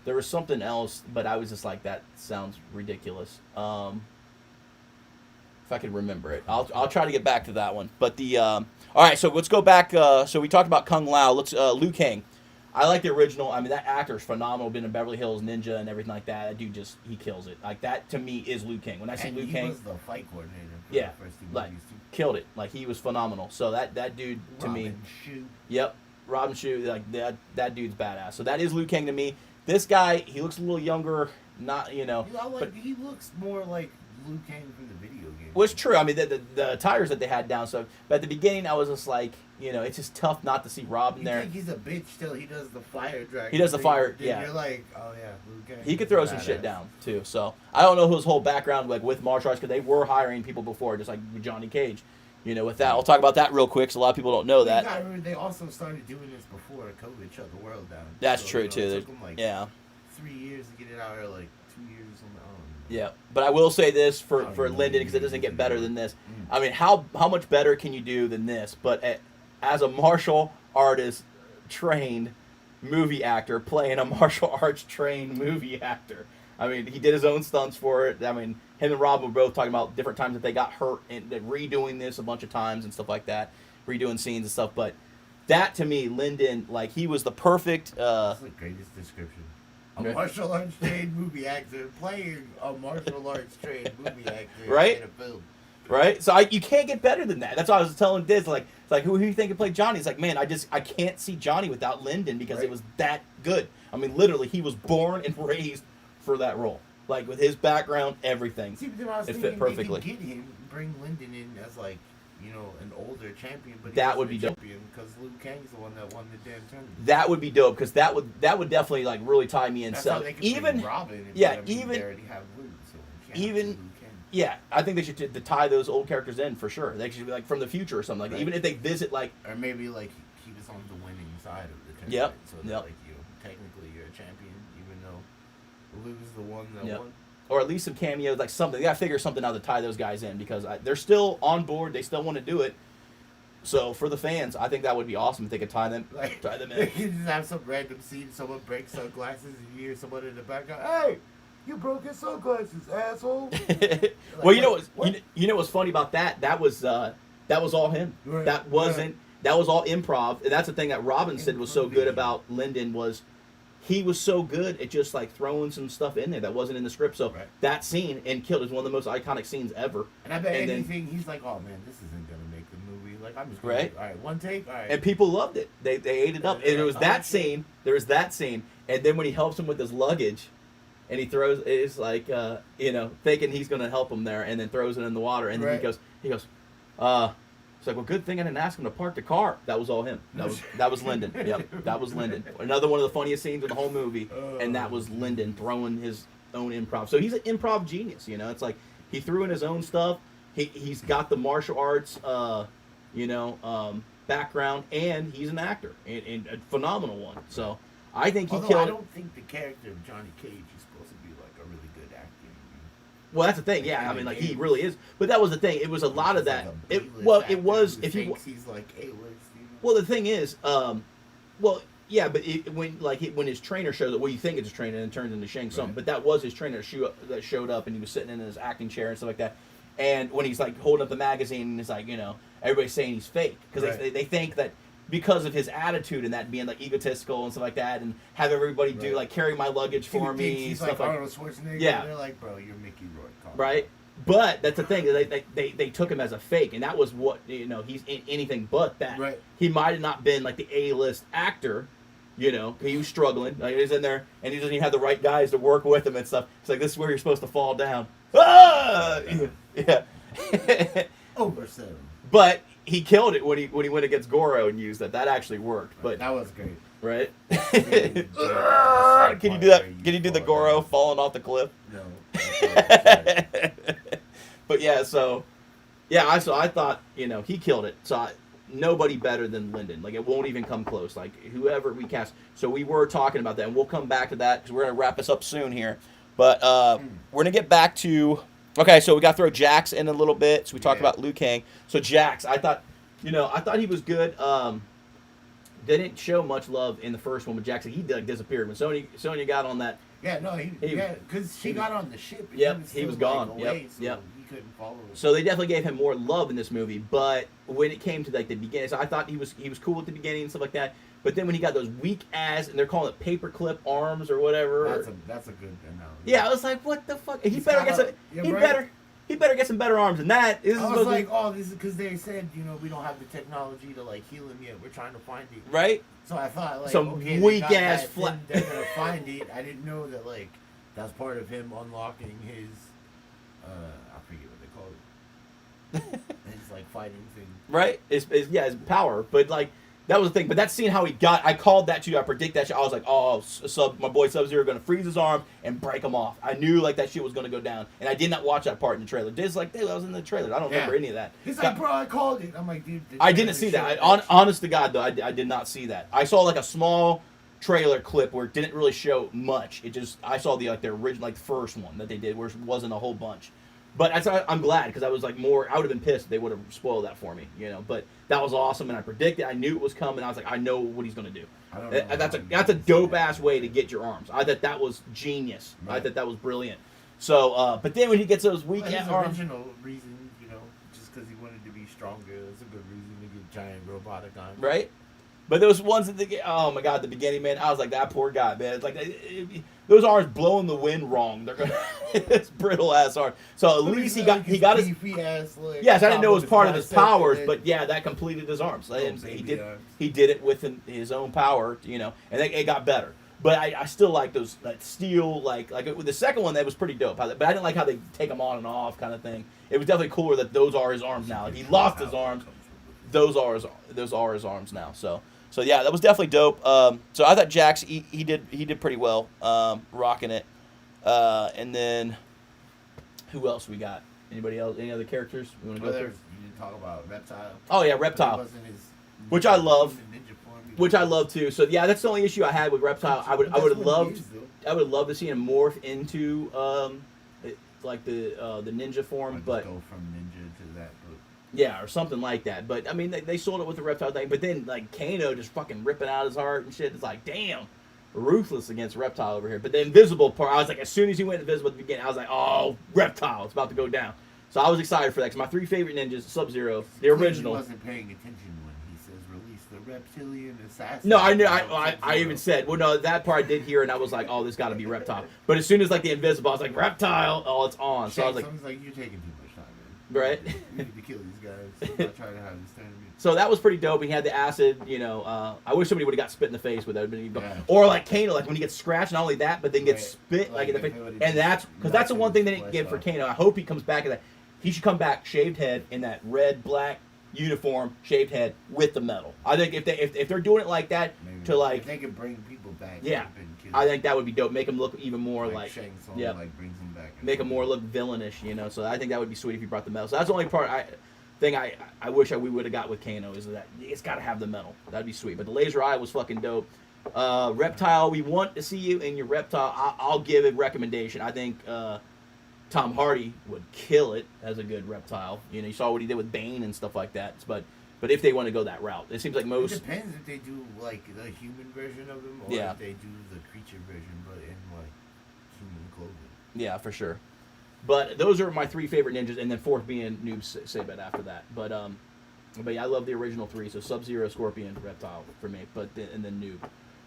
there was something else, but I was just like, that sounds ridiculous. If I can remember it, I'll try to get back to that one. But all right, so let's go back. So we talked about Kung Lao. Let's Liu Kang. I like the original. I mean, that actor is phenomenal. Been in Beverly Hills Ninja and everything like that. That dude he kills it. Like that to me is Liu Kang. When I see Liu Kang, he was the fight coordinator. For the first two like movies too. Killed it. Like he was phenomenal. So that dude to me. Yep, Robin Shou. Like that dude's badass. So that is Liu Kang to me. This guy, he looks a little younger. Not but he looks more like Liu Kang from the video game. Well, it's true. I mean, the tires that they had down. So, but at the beginning, I was just like, it's just tough not to see Robin there. Think he's a bitch still. He does the fire dragon. He does the fire. Yeah. You're like, oh yeah, Liu Kang. He could throw some shit down too. So I don't know his whole background like with martial arts because they were hiring people before, just like Johnny Cage. With that, I'll talk about that real quick. So a lot of people don't know that. They also started doing this before COVID shut the world down. That's true too. It took them like 3 years to get it out, or like 2 years on their own. Yeah, but I will say this for Lyndon because it doesn't get better than this. I mean, how much better can you do than this? But as a martial artist trained movie actor playing a martial arts trained movie actor, I mean, he did his own stunts for it. I mean, him and Rob were both talking about different times that they got hurt and redoing this a bunch of times and stuff like that, redoing scenes and stuff. But that to me, Lyndon, like he was the perfect. That's the greatest description. A martial arts trained movie actor playing a martial arts trained movie actor in a film. Right? So you can't get better than that. That's why I was telling Diz, it's like who do you think could play Johnny? It's like, man, I can't see Johnny without Lyndon because it was that good. I mean, literally, he was born and raised for that role. Like with his background, everything. See, but then I was thinking fit perfectly. They could get him, bring Lyndon in as like, an older champion, but that would be dope. Because Liu Kang's the one that won the damn tournament. That would be dope because that would definitely like really tie me in. That's so how they could even bring Robin. They already have Liu, so I think they should to tie those old characters in for sure. They should be like from the future or something like even if they visit like or maybe like he was on the winning side of the tournament. So that like technically you're a champion even though Liu's the one that won. Or at least some cameos, like something. They got to figure something out to tie those guys in because they're still on board. They still want to do it. So for the fans, I think that would be awesome if they could tie them in. They could just have some random scene, someone breaks sunglasses, and you hear someone in the background, "Hey, you broke his sunglasses, asshole." Well, you know what's funny about that? That was all him. Right. That wasn't. That was all improv, and that's the thing that Robin said was so good about Lyndon was. He was so good at just like throwing some stuff in there that wasn't in the script. So that scene in Killed is one of the most iconic scenes ever. And I bet anything he's like, oh man, this isn't gonna make the movie. Like I'm just gonna all right, one take, all right. And people loved it. They ate it up. And there was that scene. There was that scene. And then when he helps him with his luggage, and he throws, it's like thinking he's gonna help him there, and then throws it in the water, and then he goes, it's like, well, good thing I didn't ask him to park the car. That was all him. That was Lyndon. Yep, that was Lyndon. Another one of the funniest scenes in the whole movie, and that was Lyndon throwing his own improv. So he's an improv genius. It's like he threw in his own stuff. He's got the martial arts, background, and he's an actor, and a phenomenal one. So I think he killed. I don't think the character of Johnny Cage is supposed to be like a really good actor. Well, that's the thing. Yeah, I mean, like he really is. But that was the thing. It was a lot of that. It was if he. He's like A-list. Well, the thing is, but when his trainer shows up, well, you think it's his trainer and it turns into Shang Tsung, but that was his trainer that showed up and he was sitting in his acting chair and stuff like that. And when he's like holding up the magazine and it's like everybody's saying he's fake because they think that. Because of his attitude and that being like egotistical and stuff like that, and have everybody do like carry my luggage for me, he's stuff like Arnold Schwarzenegger. Yeah, they're like, bro, you're Mickey Rourke. Right? But that's the thing. They took him as a fake, and that was what he's anything but that. Right. He might have not been like the A-list actor. He was struggling. Like, he was in there, and he doesn't even have the right guys to work with him and stuff. It's like, this is where you're supposed to fall down. Ah! Yeah. Over 7. But he killed it when he went against Goro and used that. That actually worked. But that was great. Right? Can you do that? Can you do the Goro falling off the cliff? No. But yeah, so I thought he killed it. So nobody better than Lyndon. Like, it won't even come close. Like, whoever we cast. So we were talking about that, and we'll come back to that because we're gonna wrap this up soon here. But we're gonna get back to. Okay, so we got to throw Jax in a little bit. So we talked about Liu Kang. So Jax, I thought he was good. Didn't show much love in the first one with Jax. He disappeared when Sonya got on that. Yeah, no, because she got on the ship. Yep, he was gone. Away, yep, so yep. He couldn't follow her. So they definitely gave him more love in this movie. But when it came to like the beginning, so I thought he was cool at the beginning and stuff like that. But then when he got those weak ass, and they're calling it paperclip arms or whatever. That's a good analogy. Yeah, I was like, what the fuck? He better get some better arms than that. I was like, this is because they said, we don't have the technology to like heal him yet. We're trying to find it. Right. So I thought like some weak ass flat. They're gonna find it. I didn't know that like that's part of him unlocking his. I forget what they call it. His like fighting thing. Right. His power, but like. That was the thing, but that scene how he got, I called that to you, I predict that shit. I was like, my boy Sub-Zero going to freeze his arm and break him off. I knew like that shit was going to go down, and I did not watch that part in the trailer. Diz like, dude, I was in the trailer. I don't remember any of that. He's like, bro, I called it. I'm like, dude. I didn't see that. Honest to God, though, I did not see that. I saw like a small trailer clip where it didn't really show much. I saw the original, like the first one that they did, where it wasn't a whole bunch. But I'm glad because I was like I would have been pissed if they would have spoiled that for me, But that was awesome, and I predicted. I knew it was coming. I was like, I know what he's gonna do. That's a dope ass way to get your arms. I thought that was genius. Right. I thought that was brilliant. So, but then when he gets those weak arms, original reason, just because he wanted to be stronger, that's a good reason to get giant robotic arms. Right. But those ones that they get, oh my god, the beginning, man, I was like, that poor guy, man. It's like those arms blowing the wind wrong. They're gonna it's brittle ass arm. So at least he got his ass, like, yes, I didn't know it was part of his powers, but yeah, that completed his arms. He did it with his own power, and it got better. But I still like those that steel like with the second one that was pretty dope. But I didn't like how they take them on and off kind of thing. It was definitely cooler that those are his arms now. Like, he lost his arms. Those are his arms now. So yeah, that was definitely dope. So I thought Jax he did pretty well, rocking it. And then who else we got? Anybody else? Any other characters we want to go through? You didn't talk about Reptile. Oh yeah, Reptile, which I love. Which I love too. So yeah, that's the only issue I had with Reptile. I would have loved to see him morph into like the ninja form, but go from ninja to that. Yeah, or something like that. But I mean, they sold it with the Reptile thing. But then like Kano just fucking ripping out his heart and shit. It's like, damn, ruthless against Reptile over here. But the invisible part, I was like, as soon as he went invisible at the beginning, I was like, oh, Reptile, it's about to go down. So I was excited for that. Because my three favorite ninjas, Sub-Zero, the original. He wasn't paying attention when he says release the reptilian assassin. No, I knew. I even said, well, no, that part I did hear, and I was like, oh, this got to be Reptile. But as soon as like the invisible, I was like, Reptile, oh, it's on. So I was like, you're taking too much time, man. Right? You need to kill these guys. I'm not trying to have this tournament. So that was pretty dope. He had the acid, I wish somebody would have got spit in the face with that. Or like Kano, like when he gets scratched, not only that, but then gets spit like in the face. And that's because that's the one thing they didn't give for Kano. I hope he comes back in that. He should come back shaved head in that red black uniform, shaved head with the medal. I think if they're doing it like that, maybe. to like if they could bring people back. Yeah, I think that would be dope. Make him look even more like Shang Tsung, like brings him back. Make him more look villainish, So I think that would be sweet if you brought the medal. So that's the only part I wish we would have got with Kano is that it's got to have the medal. That'd be sweet. But the laser eye was fucking dope. Reptile, we want to see you in your Reptile. I'll give a recommendation. I think Tom Hardy would kill it as a good Reptile. You saw what he did with Bane and stuff like that. But if they want to go that route, it seems like most. It depends if they do like the human version of him, or if they do the creature version, but in like human clothing. Yeah, for sure. But those are my three favorite ninjas, and then fourth being Noob Saibot after that. But yeah, I love the original three. So Sub-Zero, Scorpion, Reptile for me. And then Noob.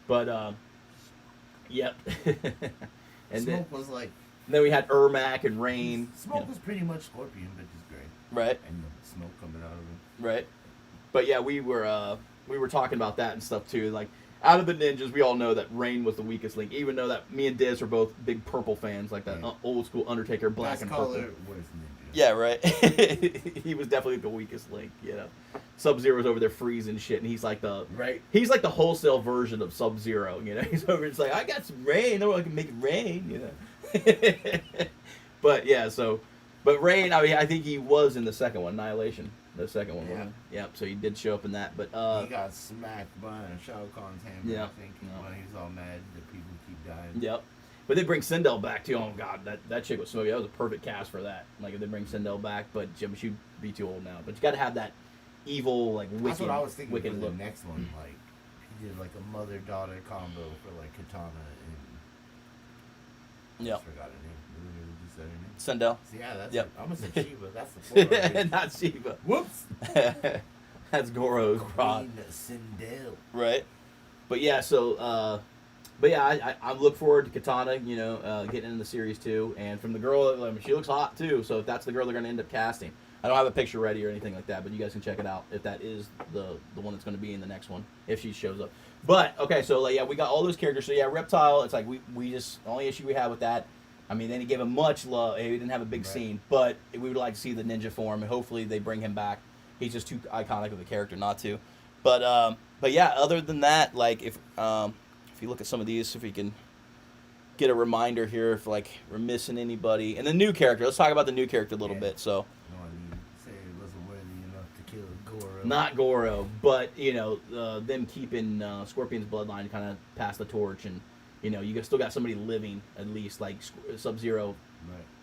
But yep. And Smoke was like And then we had Ermac and Rain. Smoke was pretty much Scorpion, but just gray. Right. And the smoke coming out of him. Right. But yeah, we were talking about that and stuff too. Like, out of the ninjas, we all know that Rain was the weakest link. Even though that me and Diz are both big purple fans, like that old school Undertaker black Best and color purple. was ninja. Yeah, right. He was definitely the weakest link. You know, Sub-Zero's over there freezing shit, and he's like the He's like the wholesale version of Sub-Zero. You know, he's over. It's like, I got some rain. No one can make it rain. You know. But yeah, but Rain. I mean, I think he was in the second one, Annihilation. The second one. Yeah. Yep. So he did show up in that, but he got smacked by Shao Kahn's hammer. Yeah. I think when he was all mad that people keep dying. Yep. But they bring Sindel back too. Oh god, that chick was smoky. That was a perfect cast for that. Like if they bring Sindel back, but she'd be too old now. But you got to have that evil, like wicked. That's what I was thinking wicked for look. the next one. Like he did like a mother-daughter combo for like Katana and. Yeah. I forgot her name. You just said her name. Sindel. So yeah, that's. Yep. I'm gonna say Shiva. That's the four. Not Shiva. Whoops. That's Goro's rod. Queen Sindel. Right. But yeah, so. But yeah, I look forward to Katana, you know, getting in the series too. And from the girl, I mean, she looks hot too. So if that's the girl they're going to end up casting, I don't have a picture ready or anything like that, but you guys can check it out if that is the one that's going to be in the next one if she shows up. But okay, so like, yeah, we got all those characters. So yeah, Reptile. It's like we just the only issue we have with that. I mean, then he gave him much love. He didn't have a big scene, but we would like to see the ninja form, and hopefully they bring him back. He's just too iconic of a character not to. But yeah, other than that, like if you look at some of these, if we can get a reminder here if like we're missing anybody. And the new character, let's talk about the new character a little bit. So No, I mean, say it wasn't worthy enough to kill Goro. not Goro, but you know, them keeping Scorpion's bloodline kind of pass the torch, and you know, you still got somebody living at least. Like Sub-Zero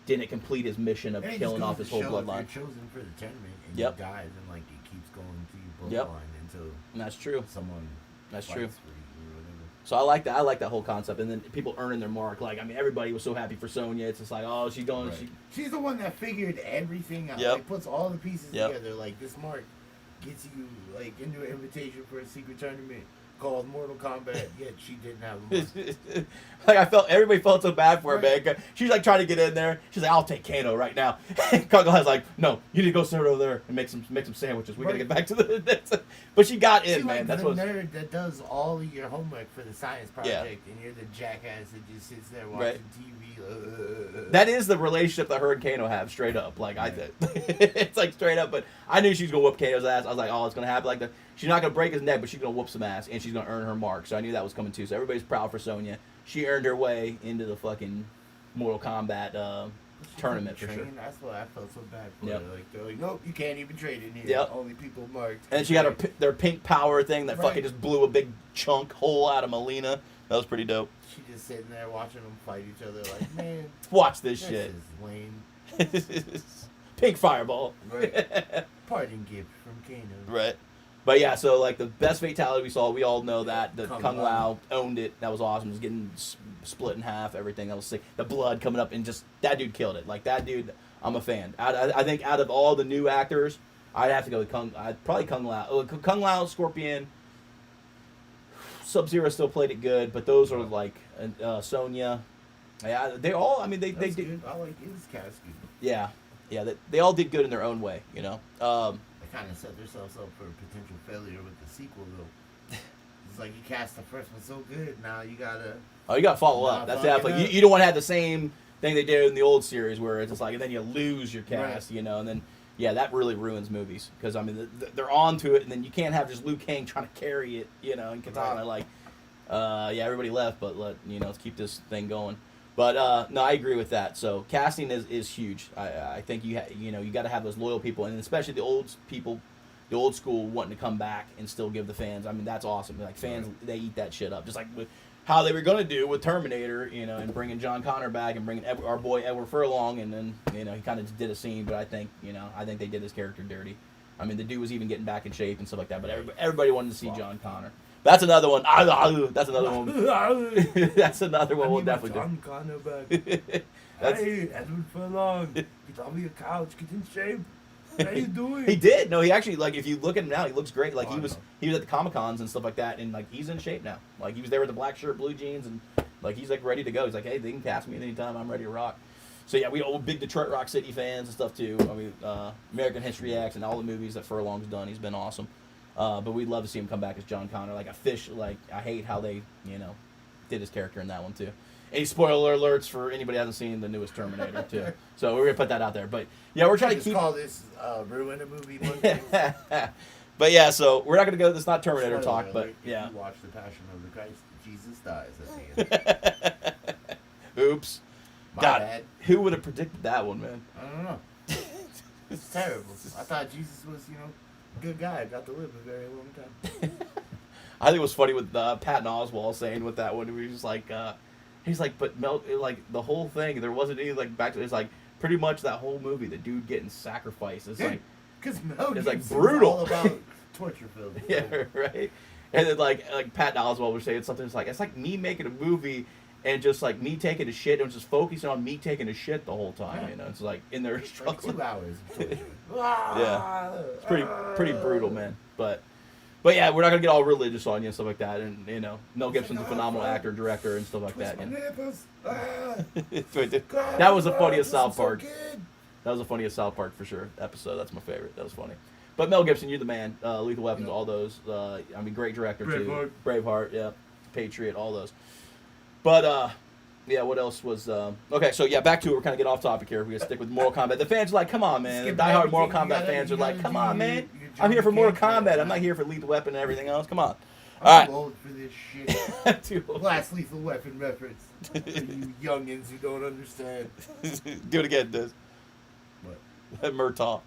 didn't complete his mission of killing off his whole bloodline. You're chosen for the tournament and Yep. you dies, and like it keeps going to your bloodline until And that's true. someone That's fights true. for you or whatever. So I like that. I like that whole concept, and then people earning their mark. Like I mean, everybody was so happy for Sonya. It's just like, oh, she's going. Right. She's the one that figured everything out. Yep. Like puts all the pieces Yep. together. Like this mark gets you like into an invitation for a secret tournament called Mortal Kombat. Yet she didn't have a mark. Like everybody felt so bad for her, man. She's like trying to get in there. She's like, I'll take Kano right now. Kaga's like, no, you need to go sit over there and make some sandwiches. We gotta get back to the. But she got in, She's man. like That's the what. nerd that does all of your homework for the science project, and you're the jackass that just sits there watching TV. That is the relationship that her and Kano have, straight up. Like it's like straight up. But I knew she was gonna whoop Kano's ass. I was like, oh, it's gonna happen like that. She's not gonna break his neck, but she's gonna whoop some ass, and she's gonna earn her mark. So I knew that was coming too. So everybody's proud for Sonya. She earned her way into the fucking Mortal Kombat tournament for sure. That's why I felt so bad for Yep. her. Like they're like, nope, you can't even trade in here. Yep. Only people marked. And she got their pink power thing that Right. fucking just blew a big chunk hole out of Melina. That was pretty dope. She just sitting there watching them fight each other. Like, man, Watch this this shit. is lame. Pink fireball. Right. Parting gift from Kano. Right. But yeah, so like the best fatality we saw, we all know that the Kung Kung Lao. Lao owned it. That was awesome. Just getting split in half, everything. That was sick. The blood coming up and just that dude killed it. Like that dude, I'm a fan. I think out of all the new actors, I'd have to go with probably Kung Lao. Kung Lao, Scorpion, Sub-Zero still played it good, but those are like Sonya. Yeah, they all. I mean, they did. Good. I like his casket. Yeah, they all did good in their own way. You know. They kind of set themselves up for a potential failure with the sequel, though. It's like you cast the first one so good, now you gotta. Oh, you got to follow up. That's definitely. You don't want to have the same thing they did in the old series where it's just like, and then you lose your cast, you know, and then, yeah, that really ruins movies. Because, I mean, they're on to it, and then you can't have just Liu Kang trying to carry it, you know, and Katana, like, yeah, everybody left, but let's keep this thing going. But, no, I agree with that. So, casting is huge. I think, you got to have those loyal people, and especially the old people, the old school wanting to come back and still give the fans. I mean, that's awesome. Like, fans, they eat that shit up. Just like with how they were going to do with Terminator, you know, and bringing John Connor back and bringing our boy Edward Furlong, and then, you know, he kind of did a scene, but I think they did his character dirty. I mean, the dude was even getting back in shape and stuff like that, but everybody wanted to see John Connor. That's another one. That's another one. That's another one we'll definitely John Connor back. Hey, Edward Furlong, get off your couch, get in shape. How are you doing? He did. No, he actually, like, if you look at him now, he looks great. Like, Oh, he was at the Comic-Cons and stuff like that, and, like, he's in shape now. Like, he was there with the black shirt, blue jeans, and, like, he's, like, ready to go. He's like, hey, they can cast me at any time. I'm ready to rock. So yeah, we all big Detroit Rock City fans and stuff too. I mean, American History X and all the movies that Furlong's done. He's been awesome. But we'd love to see him come back as John Connor. Like I hate how they, did his character in that one too. Any spoiler alerts for anybody who hasn't seen the newest Terminator too. So we're gonna put that out there. But yeah, we're trying to keep. Call this ruin a movie. But yeah, so we're not gonna go. It's not Terminator talk, but yeah. If you watch The Passion of the Christ, Jesus dies at the end. Oops. My God, bad. who would have predicted that one, man? I don't know. It's terrible. I thought Jesus was, a good guy. Got to live a very long time. I think it was funny with Patton Oswalt saying with that one. He was just like, but Mel, like the whole thing, there wasn't any like back to. It's like pretty much that whole movie, the dude getting sacrificed. It's like because Mel it's Gibson like brutal. All about torture films. Yeah, right. And then like Patton Oswalt was saying something. It's like me making a movie. And just like me taking a shit, and just focusing on me taking a shit the whole time. Yeah. It's like in there struggling. Like 2 hours. Of torture. Yeah, it's pretty brutal, man. But yeah, we're not gonna get all religious on you and stuff like that. And Mel Gibson's a phenomenal actor, director, and stuff like that. That was the funniest South Park. That was the funniest South Park for sure episode. That's my favorite. That was funny. But Mel Gibson, you're the man. Lethal Weapons, all those. Great director too. Braveheart, yeah. Patriot, all those. But, yeah, what else was... okay, so, yeah, back to it. We're kind of getting off topic here. We're going to stick with Mortal Kombat. The fans are like, come on, man. The diehard Mortal Kombat fans are like, come on, man. I'm here for Mortal Kombat. I'm not here for Lethal Weapon and everything else. Come on. I'm too old for this shit. Too old. Last Lethal Weapon reference. For you youngins who don't understand. Do it again, Diz. What? Murtaugh.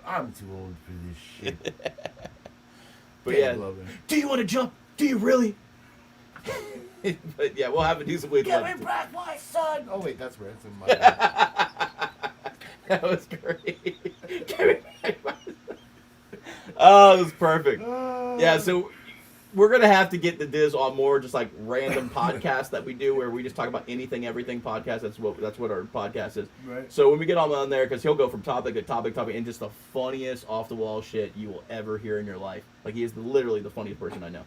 I'm too old for this shit. But, yeah. Do you want to jump? Do you really? But yeah, we'll have a decent week. Give me back my son! Oh wait, that's Ransom. That was great. Give me back my son. Oh, that was perfect. Yeah, so we're gonna have to get the Diz on more just like random podcasts that we do where we just talk about anything, everything podcast. That's what our podcast is. Right. So when we get on there, because he'll go from topic to topic, and just the funniest off the wall shit you will ever hear in your life. Like he is literally the funniest person I know.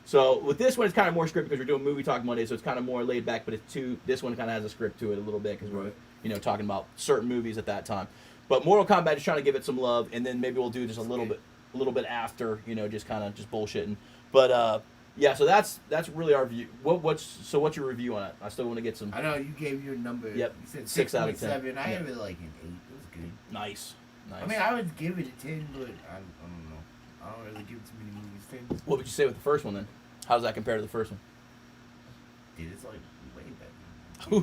So with this one, it's kind of more script because we're doing Movie Talk Monday, so it's kind of more laid back. But this one kind of has a script to it a little bit because we're talking about certain movies at that time. But Mortal Kombat is trying to give it some love, and then maybe we'll do just a little bit after, just kind of just bullshitting. But yeah, so that's really our view. What's your review on it? I still want to get some. I know you gave your number. Yep. You said 6 out of 10. 7. I gave it like an 8. It was good. Nice. I mean, I would give it a 10, but I don't know. I don't really give too many movies 10s. What would you say with the first one then? How does that compare to the first one? Dude, it's like way better.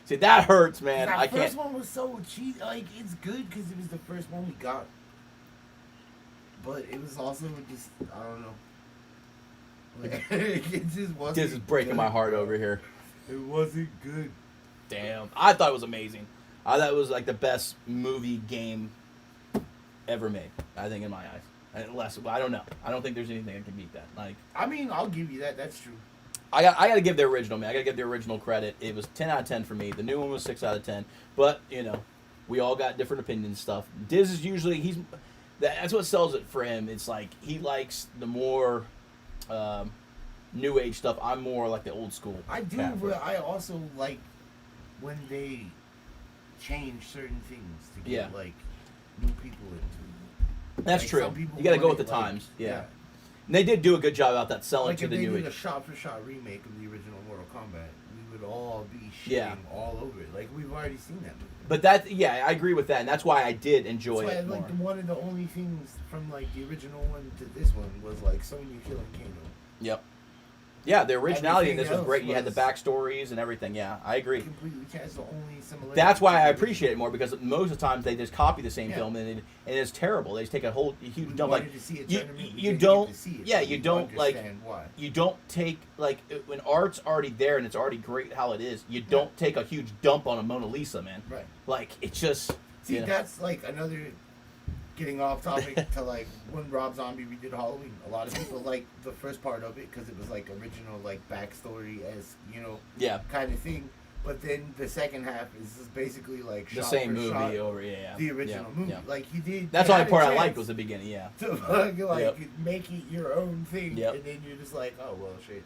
See, that hurts, man. The I can't. first one was so cheap. Like, it's good because it was the first one we got. But it was also just, I don't know. Like, it just wasn't. This is breaking my heart over here. It wasn't good. Damn. I thought it was amazing. I thought it was like the best movie game ever made, I think, in my eyes. Unless, I don't know. I don't think there's anything that can beat that. Like, I mean, I'll give you that. That's true. I got to give the original, man. I got to give the original credit. It was 10 out of 10 for me. The new one was 6 out of 10. But, we all got different opinions and stuff. Diz is usually, that's what sells it for him. It's like, he likes the more new age stuff. I'm more like the old school. I do, but I also like when they change certain things to get, like, new people into it. That's like, true. You got to go with the times. Yeah. And they did do a good job about that selling to the new age. Like, if they did a shot-for-shot remake of the original Mortal Kombat, we would all be shitting all over it. Like, we've already seen that movie. But I agree with that, and that's why I did enjoy it more. Like, one of the only things from, like, the original one to this one was, like, Sonya killing Kano. Yep. Yeah, the originality in this was great. You had the backstories and everything. Yeah, I agree. Completely changed. The only similarity. That's why I appreciate it more because most of the times they just copy the same film and it's terrible. They just take a huge dump. Like you don't. Yeah, you don't like. Why. You don't take like when art's already there and it's already great how it is. You don't take a huge dump on a Mona Lisa, man. Right. Like it's just. See, that's like another. Getting off topic to like when Rob Zombie redid Halloween, a lot of people liked the first part of it because it was like original, like backstory as kind of thing. But then the second half is just basically like the same movie over, the original movie. Yeah. Like you did. That's the only part I liked was the beginning. Yeah. To make it your own thing, and then you're just like, oh well, shit.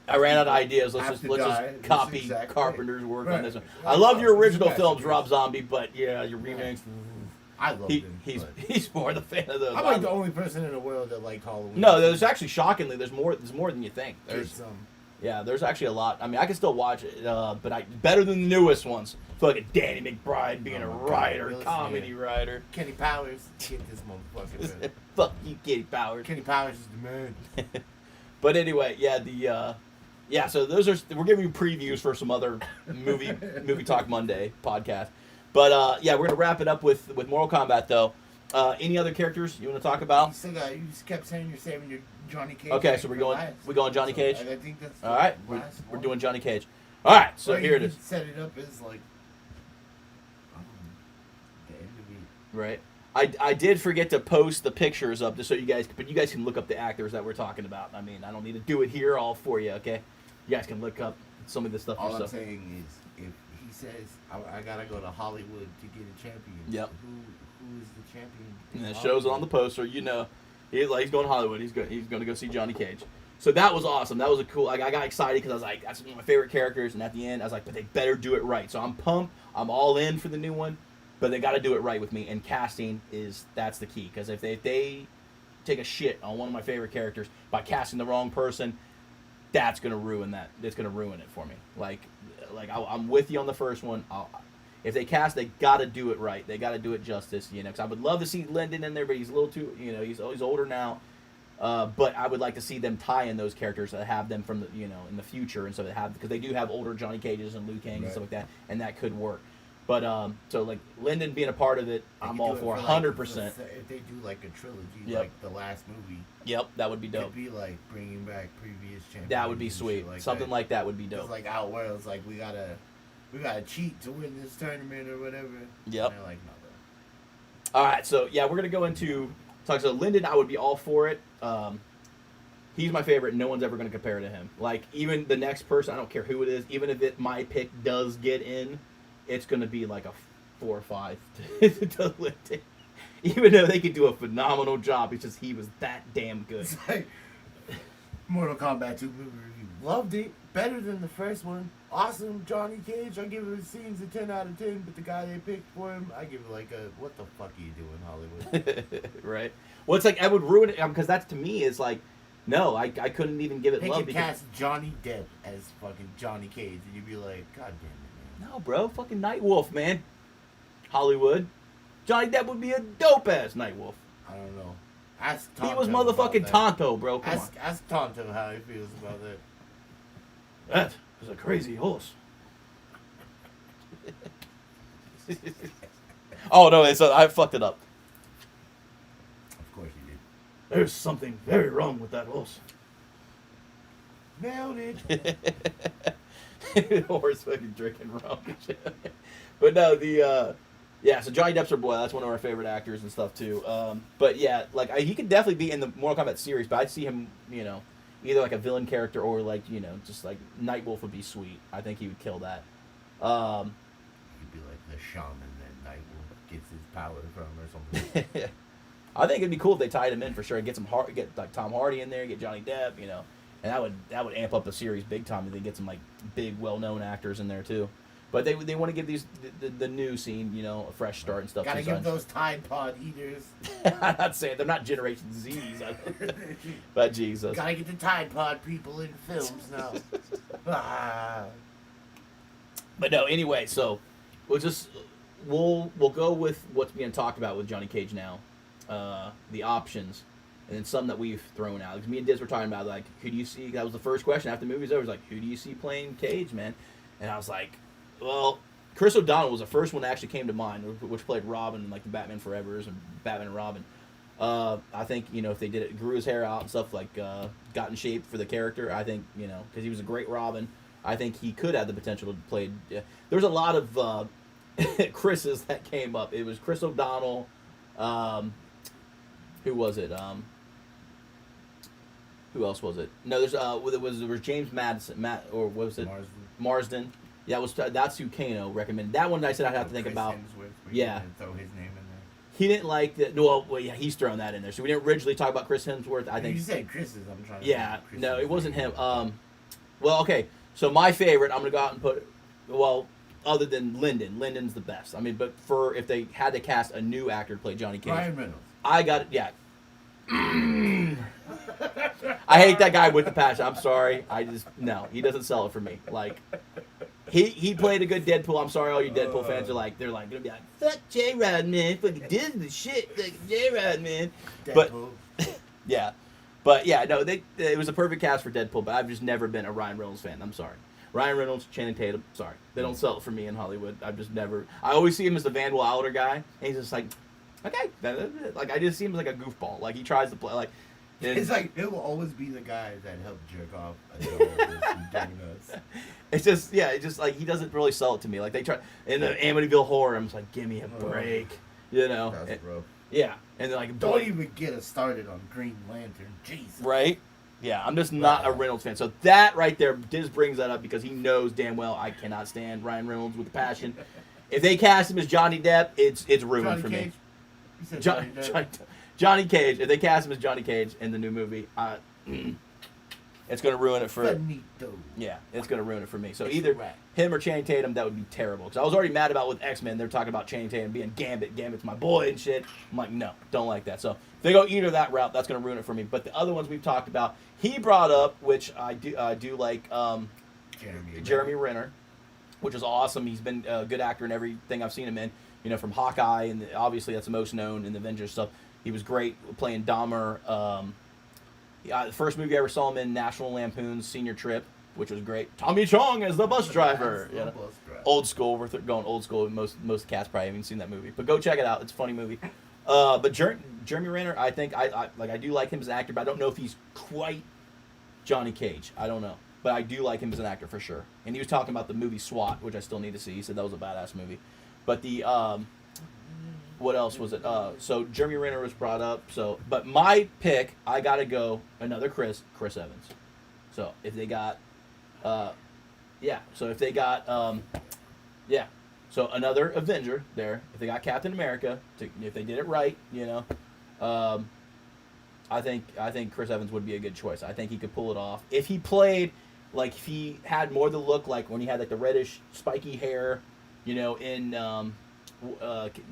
I ran out of ideas. Let's Have to die. just copy Exactly Carpenter's work on right. this one. Right. I love your It's a original films, masterpiece. Rob Zombie, but yeah, your remakes. I love him. He's but he's more the fan of those. I'm like the only person in the world that liked Halloween. No, there's actually shockingly there's more than you think. There's There's actually a lot. I mean, I can still watch it, but better than the newest ones. Fucking Danny McBride being a Oh my God, writer, really? comedy writer. Kenny Powers. Get this motherfucker. Man. Fuck you, Kenny Powers. Kenny Powers is the man. But anyway, so we're giving you previews for some other movie Talk Monday podcast. But we're gonna wrap it up with Mortal Kombat though. Any other characters you want to talk about? You just kept saying you're saving your Johnny Cage. Okay, so we're going Johnny Cage. I think that's All right, the last we're one. doing Johnny Cage. All right, so Or here it you is. could set it up as like the end of it. Right. I did forget to post the pictures up just so you guys can look up the actors that we're talking about. I mean, I don't need to do it here all for you, okay? You guys can look up some of the stuff All I'm yourself. saying is, if he says I gotta go to Hollywood to get a champion, Yep. who is the champion? And it shows it on the poster. You know, he's going to Hollywood. He's going to go see Johnny Cage. So that was awesome. That was a cool. I got excited because I was like, that's one of my favorite characters. And at the end, I was like, but they better do it right. So I'm pumped. I'm all in for the new one, but they got to do it right with me. And casting that's the key. Because if they take a shit on one of my favorite characters by casting the wrong person, that's gonna ruin that. It's gonna ruin it for me. I'm with you on the first one. If they cast, they got to do it right. They got to do it justice, you know. Because I would love to see Lyndon in there, but he's a little too, you know, he's older now. But I would like to see them tie in those characters that have them from the, you know, in the future, and so they have, because they do have older Johnny Cages and Liu Kangs and stuff like that, and that could work. But so like Lyndon being a part of it, I'm all for 100%. If they do like a trilogy, Yep. like the last movie, Yep, that would be dope. it'd be like bringing back previous champions. That would be and shit sweet. Like Something that. like that would be It's dope. like Outworld's like we gotta cheat to win this tournament or whatever. Yep. And they're like, no, bro. All right, so yeah, we're gonna go into talk. So Lyndon, I would be all for it. He's my favorite. No one's ever gonna compare to him. Like even the next person, I don't care who it is. Even if my pick does get in, it's gonna be like a 4 or 5 to Lyndon. Even though they could do a phenomenal job, it's just he was that damn good. It's like Mortal Kombat 2 movie review. Loved it. Better than the first one. Awesome Johnny Cage. I give it scenes a 10 out of 10, but the guy they picked for him, I give it like a what the fuck are you doing, Hollywood? Right. Well, it's like I would ruin it because that's to me is like, no, I couldn't even give it They love could because cast Johnny Depp as fucking Johnny Cage, and you'd be like, God damn it, man. no, bro, fucking Nightwolf, man. Hollywood. Johnny Depp would be a dope ass Nightwolf. I don't know. Ask He Tonto was about motherfucking that. Tonto, bro. Come Ask Tonto how he feels about that. on. That is a crazy horse. Oh no, I fucked it up. Of course you did. There's something very wrong with that horse. Nailed it. Horse fucking drinking rum and shit. But no, so Johnny Depp's our boy. That's one of our favorite actors and stuff too. But yeah, like he could definitely be in the Mortal Kombat series, but I'd see him, you know, either like a villain character or like, you know, just like Nightwolf would be sweet. I think he would kill that. He'd be like the shaman that Nightwolf gets his power from or something. I think it'd be cool if they tied him in for sure. Get like Tom Hardy in there, get Johnny Depp, you know, and that would amp up the series big time. If they get some like big, well-known actors in there too. But they want to give these the new scene, you know, a fresh start and stuff. Gotta too, give those Tide Pod eaters. I'm not saying they're not Generation Z's, but Jesus. Gotta get the Tide Pod people in films now. But no, anyway, so we'll go with what's being talked about with Johnny Cage now, the options, and then some that we've thrown out. Because me and Diz were talking about like, who do you see? That was the first question after the movie's over. Was like, who do you see playing Cage, man? And I was like, well, Chris O'Donnell was the first one that actually came to mind, which played Robin in like the Batman Forevers and Batman and Robin. I think, you know, if they did it, grew his hair out and stuff, like got in shape for the character, I think, you know, because he was a great Robin, I think he could have the potential to play. There was a lot of Chris's that came up. It was Chris O'Donnell. Who was it? Who else was it? No, there was James Madison, or what was it? Marsden. Yeah, that's who Kano recommended. That one I said I'd have to think Chris about. Hemsworth, Yeah. Throw his name in there. He didn't like that. Well, yeah, he's thrown that in there. So we didn't originally talk about Chris Hemsworth. I think. You said Chris's. I'm trying to. Yeah, think of no, Chris's it wasn't name. him. Well, okay. So my favorite, I'm gonna go out and put. Well, other than Lyndon's the best. I mean, but for if they had to cast a new actor to play Johnny Cage, Ryan Reynolds. I got it. Yeah. I hate that guy with the passion. I'm sorry. No, he doesn't sell it for me. Like he played a good Deadpool. I'm sorry, all you Deadpool fans are they're gonna be like, fuck Jayrod, man, fucking Disney shit, like Jayrod, man. Deadpool. But yeah, but yeah, no, it was a perfect cast for Deadpool. But I've just never been a Ryan Reynolds fan. I'm sorry. Ryan Reynolds, Channing Tatum, sorry, they don't sell it for me in Hollywood. I've just never. I always see him as the Van Wilder guy, and he's just like, okay, like I just see him as like a goofball. Like he tries to play like. It's like it will always be the guy that helped jerk off donuts. It's just it's just like he doesn't really sell it to me. Like they try in the Amityville Horror, I'm just like, give me a break, you know? That's rough. Yeah, and they're like, don't even get us started on Green Lantern, Jesus. Right? Yeah, I'm just not a Reynolds fan. So that right there, Diz brings that up because he knows damn well I cannot stand Ryan Reynolds with a passion. If they cast him as Johnny Depp, it's ruined for me. You said Johnny Cage. If they cast him as Johnny Cage in the new movie, it's going to ruin it for. Finito. Yeah, it's going to ruin it for me. So either him or Channing Tatum, that would be terrible. Because I was already mad about with X-Men. They're talking about Channing Tatum being Gambit. Gambit's my boy and shit. I'm like, no, don't like that. So if they go either that route, that's going to ruin it for me. But the other ones we've talked about, he brought up, which I do like, Jeremy Renner, which is awesome. He's been a good actor in everything I've seen him in. You know, from Hawkeye, and obviously that's the most known in the Avengers stuff. He was great playing Dahmer. The first movie I ever saw him in, National Lampoon's Senior Trip, which was great. Tommy Chong as the bus driver. You know? Old school. We're going old school. Most cats probably haven't seen that movie, but go check it out. It's a funny movie. But Jeremy Renner, I think I do like him as an actor, but I don't know if he's quite Johnny Cage. I don't know, but I do like him as an actor for sure. And he was talking about the movie SWAT, which I still need to see. He said that was a badass movie. But the what else was it? So Jeremy Renner was brought up. So, but my pick, I gotta go another Chris Evans. So if they got, So if they got, So another Avenger there. If they got Captain America, if they did it right, you know, I think Chris Evans would be a good choice. I think he could pull it off if he played like if he had more the look like when he had like the reddish spiky hair, you know, in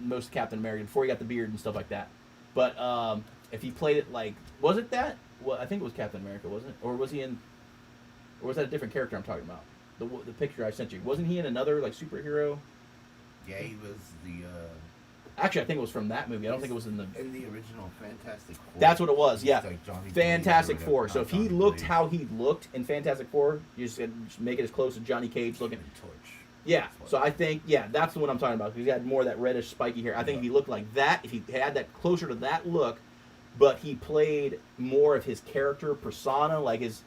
most Captain America before he got the beard and stuff like that. But if he played it like, was it that? Well, I think it was Captain America, wasn't it? Or was he in? Or was that a different character I'm talking about? The picture I sent you, wasn't he in another like superhero? Yeah, he was the. Actually, I think it was from that movie. I don't think it was in the original Fantastic Four. That's what it was. Yeah, like Fantastic Four. So if he looked how he looked in Fantastic Four, you just make it as close to Johnny Cage looking. Torch. Yeah. So I think that's the one I'm talking about because he had more of that reddish spiky hair. I think if he looked like that, if he had that closer to that look, but he played more of his character persona, like his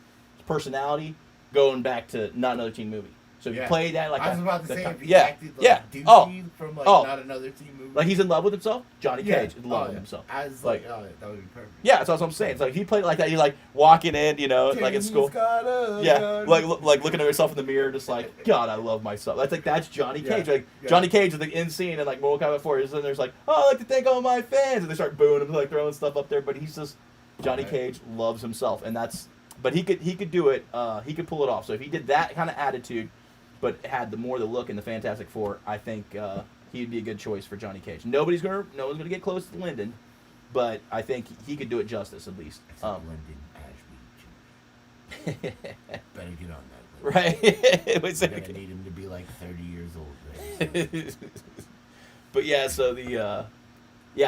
personality, going back to Not Another Teen Movie. So if you played that like I was about to say if he acted like douchey from like Not Another Teen Movie. Like he's in love with himself. Johnny Cage is in love with himself. I was like, that would be perfect. Yeah, that's what I'm saying. It's like if he played like that, he's like walking in, you know, like at school. Like looking at himself in the mirror, just like, God, I love myself. That's like that's Johnny Cage. Like Johnny Cage is the end scene in like Mortal Kombat 4. And there's like, oh, I'd like to thank all my fans, and they start booing him, like throwing stuff up there. But he's just Johnny Cage loves himself, and that's. But he could do it. He could pull it off. So if he did that kind of attitude, but had the look in the Fantastic Four, I think he'd be a good choice for Johnny Cage. No one's gonna get close to Lyndon, but I think he could do it justice at least. Lyndon Ashby. Better get on that. Right. We're gonna need him to be like 30 years old. Right? But yeah, so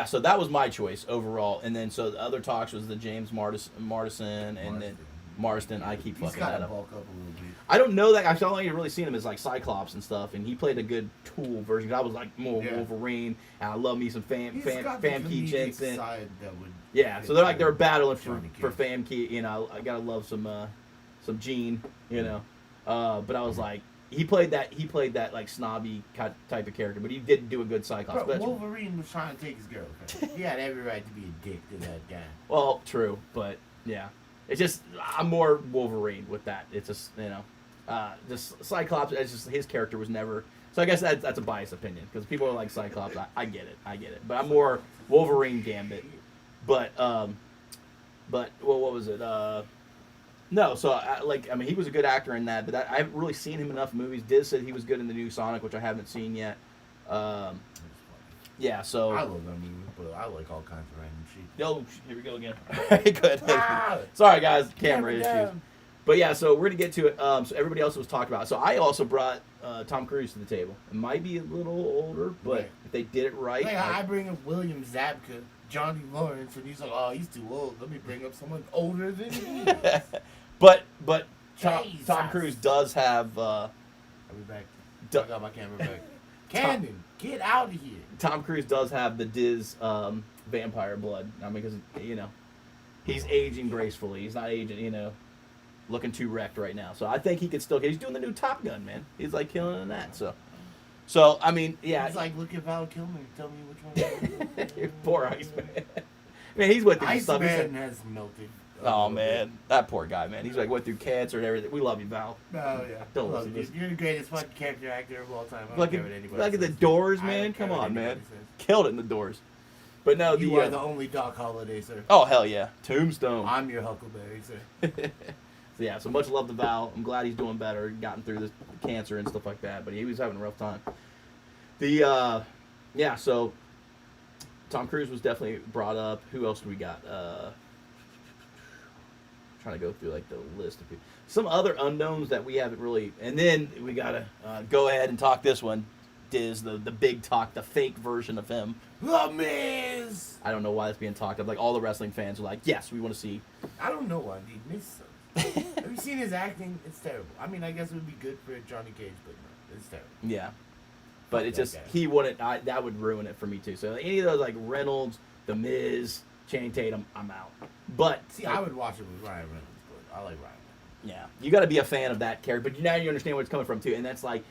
so that was my choice overall, and then so the other talks was the James Marsden, and then Marsden. I keep fucking that up. Bulk up a little bit. I don't know that. I've only really seen him as like Cyclops and stuff, and he played a good Tool version. I was like more Wolverine, and I love me some Famke Jensen. So they're battling for Famke. You know, I gotta love some Gene. You know, but I was like, he played that like snobby type of character, but he didn't do a good Cyclops. But Wolverine was trying to take his girlfriend. He had every right to be a dick to that guy. Well, true, but yeah. It's just I'm more Wolverine with that. It's just just Cyclops. It's just his character was never. So I guess that's a biased opinion because people are like Cyclops. I get it. But I'm more Wolverine Gambit. But what was it? No, so I mean, he was a good actor in that, but I haven't really seen him in enough movies. Diz said he was good in the new Sonic, which I haven't seen yet. Yeah, so. I love that movie, but I like all kinds of random shit. Oh, here we go again. Good. Sorry, guys, camera issues. Down. But yeah, so we're gonna get to it. So everybody else was talking about it. So I also brought Tom Cruise to the table. It might be a little older, but Right. if they did it right, Like, I bring up William Zabka, Johnny Lawrence, and he's like, oh, he's too old. Let me bring up someone older than he is. but Tom Jesus. Cruise does have. I'll be back. Du- I got my camera back. Cannon, get out of here. Tom Cruise does have the Diz vampire blood. I mean, because he's aging gracefully. He's not aging, looking too wrecked right now. So I think he could still. He's doing the new Top Gun, man. He's like killing in that. So I mean, yeah. He's like, look at Val Kilmer. Tell me which one. Poor Iceman. Man, he's went through stuff. Iceman has melted. Oh man, that poor guy, man. He's like went through cancer and everything. We love you, Val. Oh yeah. Don't Love listen you. to this. You're the greatest fucking character actor of all time. I don't Like care what anybody at the says. Doors, I man. don't care Come what on, man. anybody says. Killed it in the Doors. But no, You are the only Doc Holliday, sir. Oh hell yeah, Tombstone. I'm your Huckleberry, sir. So yeah, so much love to Val. I'm glad he's doing better, gotten through this cancer and stuff like that. But he was having a rough time. So Tom Cruise was definitely brought up. Who else do we got? Trying to go through like the list of people. Some other unknowns that we haven't really. And then we gotta go ahead and talk this one. Diz, the big talk, the fake version of him. The Miz. I don't know why it's being talked of. Like all the wrestling fans are like, yes, we want to see. I don't know why the Miz sucks. Have you seen his acting? It's terrible. I mean, I guess it would be good for Johnny Cage, but no, it's terrible. Yeah, but Fuck it's that just guy. he wouldn't. That would ruin it for me too. So any of those like Reynolds, The Miz, Channing Tatum, I'm out. But See, I would watch it with Ryan Reynolds, but I like Ryan Reynolds. yeah, you got to be a fan of that character. But now you understand where it's coming from too, and that's like.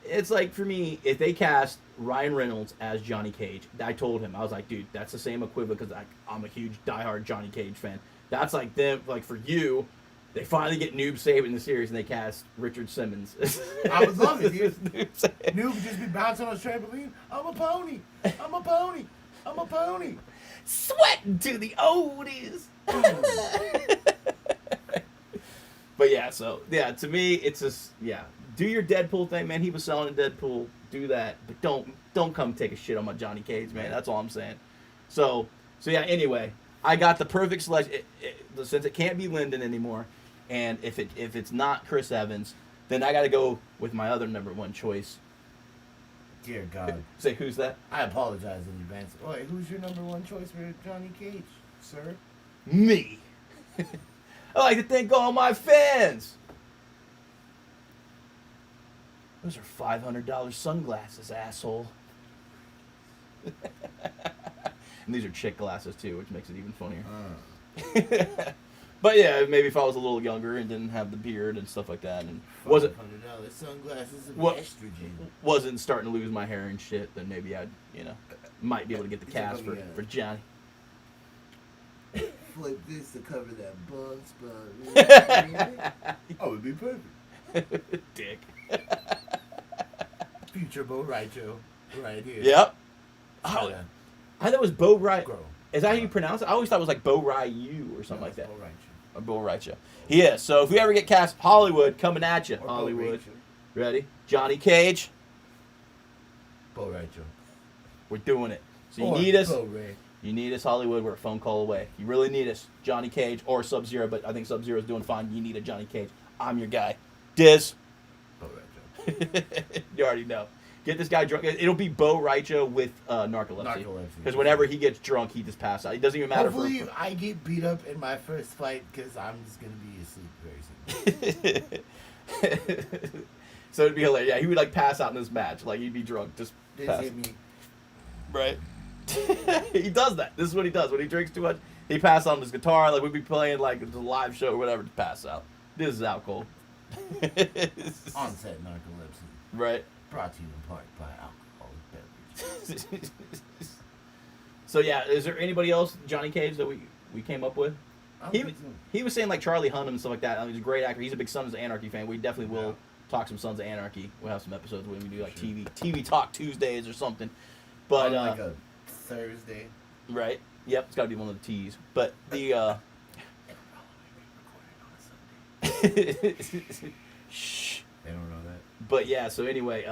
It's like for me, if they cast Ryan Reynolds as Johnny Cage, I told him, I was like, dude, that's the same equivalent because I'm a huge diehard Johnny Cage fan. That's like them, like for you, they finally get Noob saved in the series and they cast Richard Simmons. I would love it, dude. Noob saved. Noob would just be bouncing on his trampoline. I'm a pony. I'm a pony. I'm a pony. Sweating to the oldies. But yeah, so yeah, to me, it's just do your Deadpool thing, man. He was selling a Deadpool. Do that, but don't come take a shit on my Johnny Cage, man. That's all I'm saying. So yeah. Anyway, I got the perfect selection. Since it can't be Lyndon anymore, and if it's not Chris Evans, then I got to go with my other number one choice. Dear God. Say who's that? I apologize in advance. Wait, who's your number one choice for Johnny Cage, sir? Me. I like to thank all my fans. Those are $500 sunglasses, asshole. And these are chick glasses too, which makes it even funnier. But yeah, maybe if I was a little younger and didn't have the beard and stuff like that, and $500 sunglasses of estrogen. wasn't starting to lose my hair and shit, then maybe I'd might be able to get the Is it cast gonna for be, Johnny. Flip this to cover that bug spot. Oh, it'd be perfect. Dick. Future Bo Raicho, right here. Yep. Oh, Oh, I thought it was Bo Rai. Grow. Is that how you pronounce it? I always thought it was like Bo Ryu or something like that. Bo Raicho. Or Bo Raicho. He is. So if we ever get cast, Hollywood coming at you. Or Hollywood. Bo Raicho. Ready? Johnny Cage. Bo Raicho. We're doing it. So you Or need us. Bo Ray. You need us, Hollywood. We're a phone call away. You really need us. Johnny Cage or Sub-Zero, but I think Sub-Zero's doing fine. You need a Johnny Cage. I'm your guy. Diz. Bo Raicho. You already know. Get this guy drunk. It'll be Bo Raicho with narcolepsy. Because whenever he gets drunk, he just passes out. It doesn't even matter. Hopefully, I get beat up in my first fight because I'm just going to be asleep very soon. So it'd be hilarious. Yeah, he would like pass out in this match. Like he'd be drunk. Just This pass. hit me. Right. He does that. This is what he does. When he drinks too much, he passes out on his guitar. Like we'd be playing like the live show or whatever to pass out. This is out cold. Onset narcolepsy. Right. Brought to you in part by alcoholic beverage. So yeah, is there anybody else, Johnny Cage, that we came up with? I don't He, think so. he was saying like Charlie Hunnam and stuff like that. I mean, he's a great actor. He's a big Sons of Anarchy fan. We definitely will talk some Sons of Anarchy. We'll have some episodes when we do like Sure. TV Talk Tuesdays or something. But On like a Thursday. right, yep, it's got to be one of the T's. But the Shh. They don't know that. But yeah, so anyway,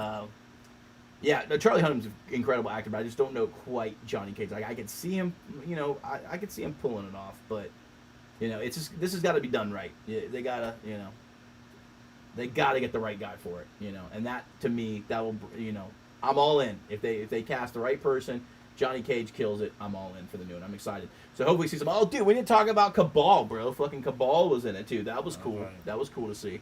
yeah, no, Charlie Hunnam's an incredible actor, but I just don't know quite Johnny Cage. Like I could see him, you know, I could see him pulling it off, but you know, it's just this has got to be done right. Yeah, they gotta, you know, they gotta get the right guy for it, you know, and that to me, that will, you know, I'm all in. If they cast the right person, Johnny Cage kills it. I'm all in for the new one. I'm excited. So hopefully see some. Oh, dude, we didn't talk about Cabal, bro. Fucking Cabal was in it too. That was cool. Right. That was cool to see.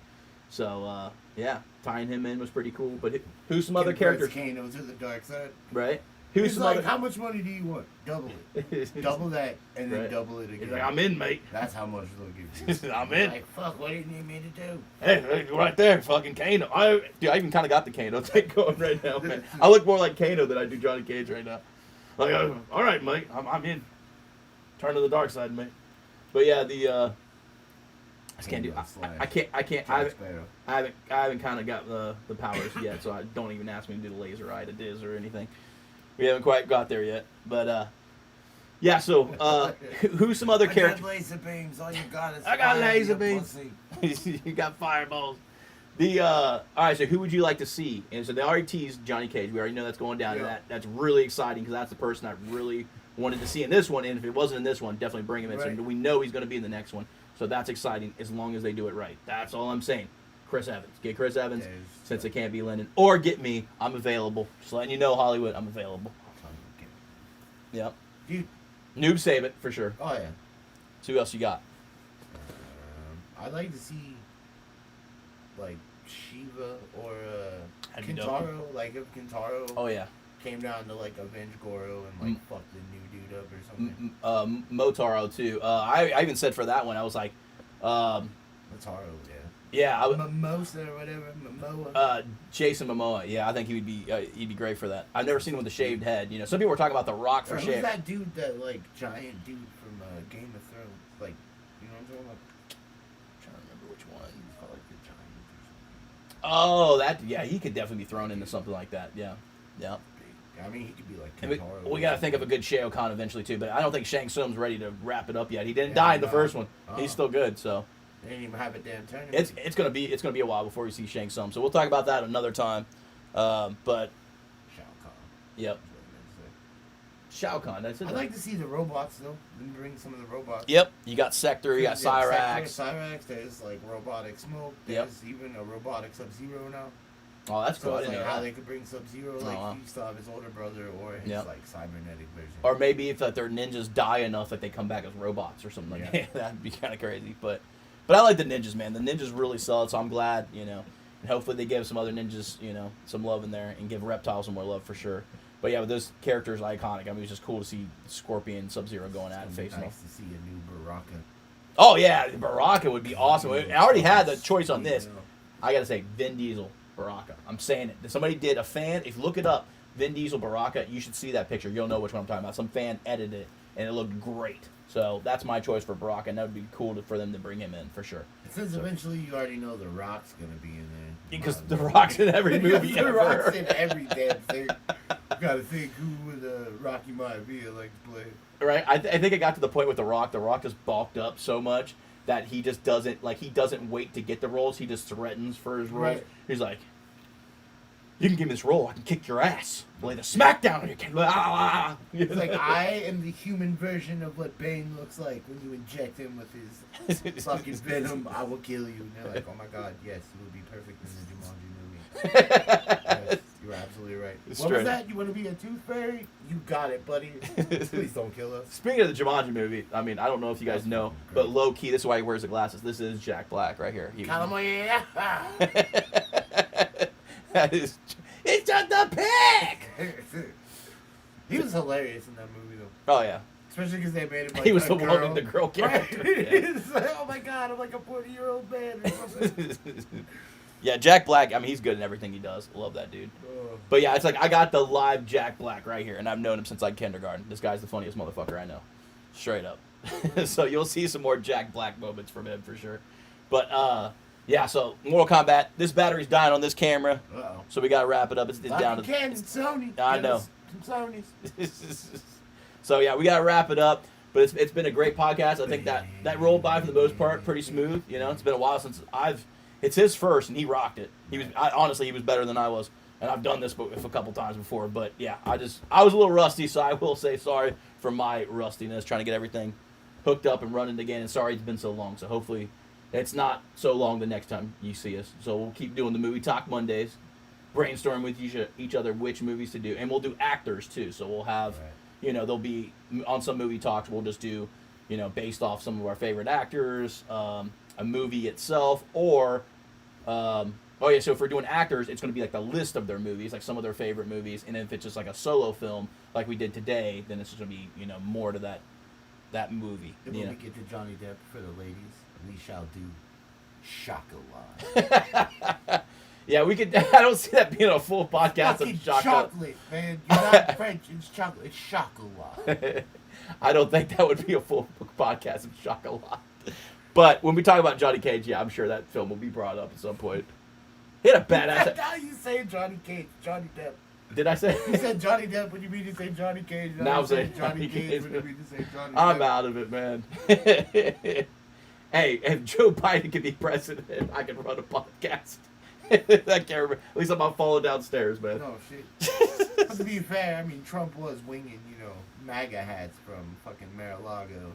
So yeah, tying him in was pretty cool. But who's some other characters? Kano to the dark side. Right. Who's He's some like, other? how much money do you want? Double it. Double that, and then Right. double it again. He's like, I'm in, mate. That's how much they'll give you. I'm You're in. like, fuck, what do you need me to do? Hey, right there, fucking Kano. I even kind of got the Kano thing going right now, man. I look more like Kano than I do Johnny Cage right now. Like, all right, mate, I'm in. Turn to the dark side, mate. But yeah, I just can't do. I can't. I haven't kind of got the powers yet, so I don't even ask me to do the laser eye to Diz or anything. We haven't quite got there yet, but yeah. So who's some other characters? I got laser beams. All you got is I got fire, laser you beams. pussy. You got fireballs. All right. So who would you like to see? And so they already teased Johnny Cage. We already know that's going down, Yeah. and that's really exciting because that's the person I really wanted to see in this one. And if it wasn't in this one, definitely bring him in. Right. So we know he's going to be in the next one. So that's exciting as long as they do it right. That's all I'm saying. Chris Evans. Get Chris Evans since it can't be Lennon. Or get me. I'm available. Just letting you know, Hollywood, I'm available. Yep. Dude. Noob save it for sure. Oh, yeah. So who else you got? I'd like to see, like, Shiva or That'd be Kintaro. Like, if Kintaro Oh, yeah. came down to, like, avenge Goro and, like, fuck the new dude up or something. Motaro, too. I even said for that one, I was like, Motaro, yeah. yeah, Mimosa or whatever. Momoa. Jason Momoa. Yeah, I think he'd be great for that. I've never seen him with a shaved head. You know, some people were talking about The Rock for Who's shaved. that dude, that, like, giant dude from Game of Thrones? Like, you know what I'm talking about? I'm trying to remember which one. He's called, like, the giant or something. Oh, that. Yeah, he could definitely be thrown into something like that. Yeah, yeah. I mean, he could be like And Kintaro. we got to think of a good Shao Kahn eventually too, but I don't think Shang Tsung's ready to wrap it up yet. He didn't die in the first one. He's still good, so. They didn't even have a damn tournament. It's gonna be a while before we see Shang Tsung. So we'll talk about that another time. But Shao Kahn. yep, That's what I meant to say. Shao Kahn. That's it. I'd like to see the robots, though. Them bring some of the robots. Yep, you got Sector, you got Sector, Cyrax. Cyrax, there's like robotic smoke. There's even a robotic Sub-Zero now. Oh, that's So cool. I it's didn't like know how that. they could bring Sub-Zero. Oh, Like wow. he still have his older brother or his Yep. like cybernetic version. Or maybe if their ninjas die enough that they come back as robots or something like Yeah. that. That'd be kind of crazy. But I like the ninjas, man. The ninjas really sell it, so I'm glad, you know. And hopefully they give some other ninjas, you know, some love in there and give Reptile some more love for sure. But yeah, with those characters, iconic. I mean, it's just cool to see Scorpion and Sub-Zero going at it, facing nice off. to see a new Baraka. Oh yeah, Baraka would be awesome. I already had the choice on this. I gotta say, Vin Diesel, Baraka. I'm saying it. Somebody did a fan. If you look it up, Vin Diesel, Baraka, you should see that picture. You'll know which one I'm talking about. Some fan edited it, and it looked great. So that's my choice for Baraka, and that would be cool for them to bring him in for sure. Since eventually you already know The Rock's gonna be in there. Because The Rock's in every movie The ever. Rock's in every damn thing. Gotta think who would Rocky Maivia like to play. Right? I think it got to the point with The Rock. The Rock just bulked up so much that he just doesn't wait to get the roles. He just threatens for his roles. Right. He's like, you can give me this role, I can kick your ass. Lay the smack down on your kid. It's like, I am the human version of what Bane looks like when you inject him with his fucking venom. I will kill you. And they're like, oh my god, yes, you would be perfect in the Jumanji movie. Yes, you're absolutely right. It's What true. was that? You want to be a tooth fairy? You got it, buddy. Please don't kill us. Speaking of the Jumanji movie, I mean, I don't know if you guys know, but low key, this is why he wears the glasses. This is Jack Black right here. Calamoya. That is, it's just a pig. He was hilarious in that movie, though. Oh yeah, Especially because they made him like he was a the girl. woman, the girl character. Right? Yeah. It's like, oh my god, I'm like a 40-year-old man or something. Yeah, Jack Black. I mean, he's good in everything he does. Love that dude. Oh. But yeah, it's like I got the live Jack Black right here, and I've known him since like kindergarten. This guy's the funniest motherfucker I know, straight up. So you'll see some more Jack Black moments from him for sure. But yeah, so Mortal Kombat. This battery's dying on this camera, Uh-oh. so we gotta wrap it up. It's down to. Canon, Sony. I Give know. us some Sonys. So yeah, we gotta wrap it up. But it's been a great podcast. I think that rolled by for the most part pretty smooth. You know, it's been a while since it's his first, and he rocked it. Honestly, he was better than I was. And I've done this a couple times before, but yeah, I was a little rusty, so I will say sorry for my rustiness, trying to get everything hooked up and running again. And sorry it's been so long. So hopefully it's not so long the next time you see us. So we'll keep doing the movie talk Mondays, brainstorm with each other which movies to do, and we'll do actors too. So we'll have, there'll be on some movie talks we'll just do, based off some of our favorite actors, a movie itself, or. So if we're doing actors, it's going to be like the list of their movies, like some of their favorite movies, and then if it's just like a solo film, like we did today, then it's just going to be, more to that movie. And when we get to Johnny Depp for the ladies, we shall do chocolat. Yeah, we could. I don't see that being a full podcast of chocolate, man. You're not French. It's chocolate. It's chocolat. I don't think that would be a full podcast of chocolat. But when we talk about Johnny Cage, yeah, I'm sure that film will be brought up at some point. He had a badass. That's how you say Johnny Cage. Johnny Depp. Did I say? You said Johnny Depp when you mean to say Johnny Cage. Now I'm saying Johnny Cage when you mean to say Johnny Depp. I'm out of it, man. Hey, if Joe Biden can be president, I can run a podcast. I can't remember. At least I'm not falling downstairs, man. No shit. But to be fair, I mean, Trump was winging, MAGA hats from fucking Mar-a-Lago.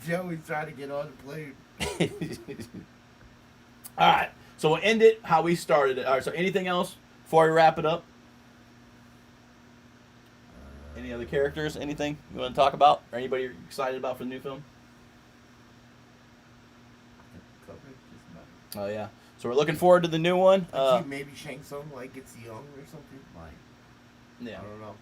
Joey's trying to get on the plane. All right, so we'll end it how we started it. All right, so anything else before we wrap it up? Any other characters? Anything you want to talk about? Or anybody you're excited about for the new film? Oh, yeah. So we're looking forward to the new one. Maybe Shang Tsung gets young or something. Yeah. I don't know.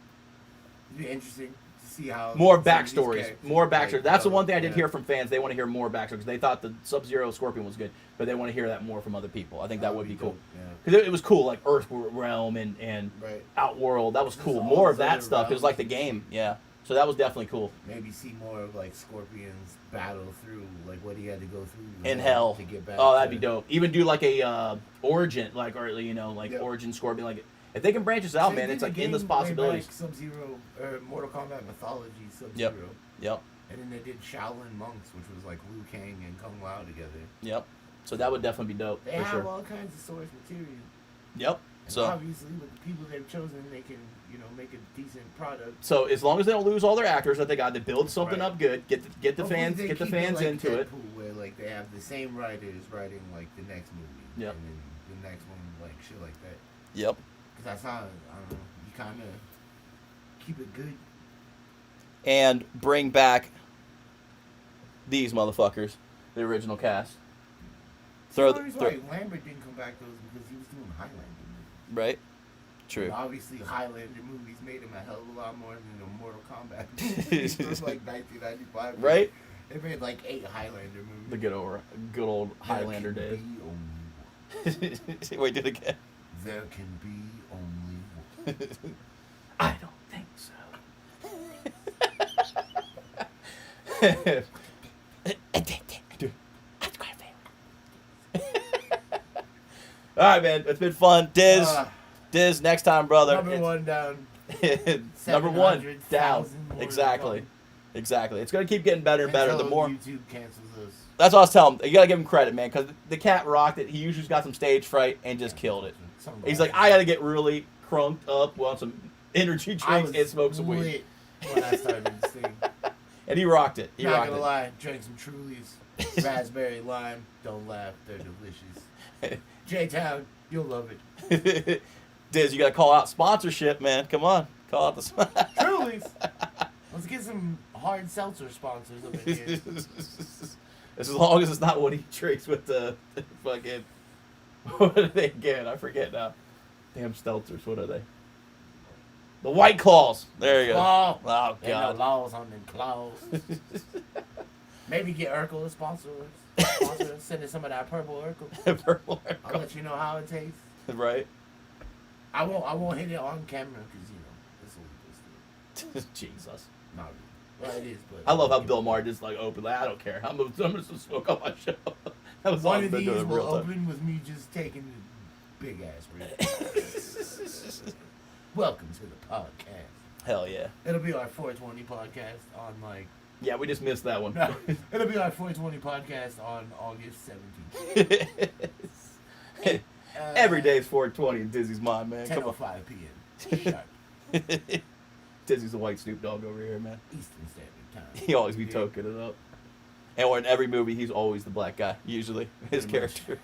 It'd be interesting to see how... More backstories. More backstories. That's the one thing I did hear from fans. They want to hear more backstories because they thought the Sub-Zero Scorpion was good, but they want to hear that more from other people. I think that would be cool. Because it was cool, like Earth Realm and Outworld. That was cool. More of that stuff. It was like the game. Yeah. So that was definitely cool. Maybe see more of Scorpion's battle through what he had to go through in hell to get back. Oh, that'd be dope. Even do a origin, origin Scorpion. If they can branch this out, man, it's endless possibilities. Sub-Zero or Mortal Kombat mythology Sub-Zero. Yep. And then they did Shaolin monks, which was Liu Kang and Kung Lao together. Yep. So that would definitely be dope. They have all kinds of source material. Yep. And so obviously, with the people they've chosen, they can make a decent product. So as long as they don't lose all their actors that they got, to build something up good, get the fans into Deadpool, it. Where they have the same writers writing the next movie. Yep. And then the next one shit like that. Yep. Because that's how I don't know. You kind of keep it good. And bring back these motherfuckers, the original cast. Why Lambert didn't come back though is because he was doing Highlander movies. Right. True. And obviously, Highlander movies made him a hell of a lot more than the Mortal Kombat movies from 1995. Right. They made 8 Highlander movies. The good old Highlander days. Wait, do it again. There can be only one. I don't think so. All right, man. It's been fun. Diz, next time, brother. Number one down. Number one down. Exactly. It's going to keep getting better and better. The more YouTube cancels us. That's what I was telling him. You got to give him credit, man, because the cat rocked it. He usually got some stage fright and just killed it. He's like, I got to get really crunked up on some energy drinks and smoke some weed. When I started this thing. And he rocked it. Not gonna lie, drank some Trulies, raspberry lime. Don't laugh, they're delicious. J-Town, you'll love it. Diz, you gotta call out sponsorship, man. Come on, call out the Trulies. Let's get some hard seltzer sponsors up in here. As long as it's not what he drinks with the fucking. What are they again? I forget now. Damn seltzers. What are they? The White Claws. There you go. Oh God. No laws on them claws. Maybe get Urkel to sponsor us. Send us some of that purple Urkel. Purple Urkel. I'll let you know how it tastes. Right. I won't hit it on camera because it's illegal. Jesus. Not really. Well, it is, but I love how Bill Maher just openly. I don't care. I'm just smoke on my show. That was one of these will open with me just taking the big ass rip. Welcome to the podcast. Hell yeah. It'll be our 420 podcast on like. Yeah, we just missed that one. No, it'll be our 420 podcast on August 17th. Every day's 420 in Dizzy's mind, man. Come on. 10:05 p.m. Sharp. Dizzy's the white Snoop Dogg over here, man. Eastern Standard Time. He always be toking it up. And in every movie, he's always the black guy, usually, his Pretty character.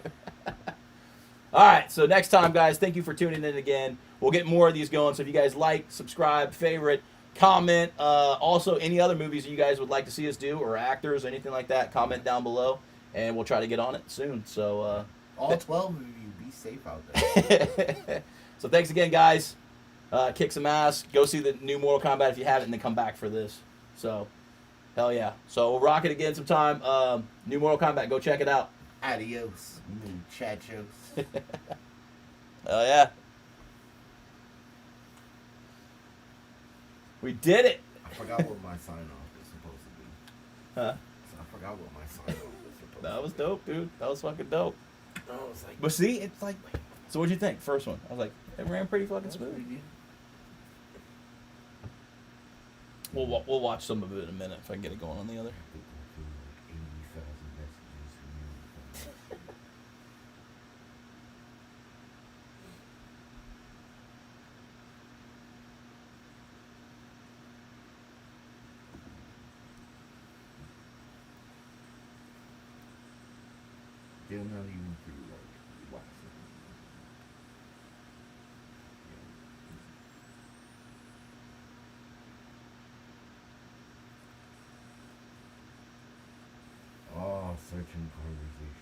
All right, so next time, guys, thank you for tuning in again. We'll get more of these going, so if you guys like, subscribe, favorite, comment. Also, any other movies you guys would like to see us do, or actors, or anything like that, comment down below, and we'll try to get on it soon. So all 12 of you, be safe out there. So thanks again, guys. Kick some ass. Go see the new Mortal Kombat if you haven't, and then come back for this. So, hell yeah. So we'll rock it again sometime. New Mortal Kombat. Go check it out. Adios, muchachos. Hell yeah. We did it. I forgot what my sign-off was supposed to be. Huh? So I forgot what my sign-off was supposed to be. That was dope, dude. That was fucking dope. I was like, But see, it's like, so what'd you think? First one. I was like, it ran pretty fucking that's smooth. pretty good. We'll watch some of it in a minute if I can get it going on the other. I think we'll do like 80,000 messages from you. They'll not even through like waxing. Oh, searching conversation.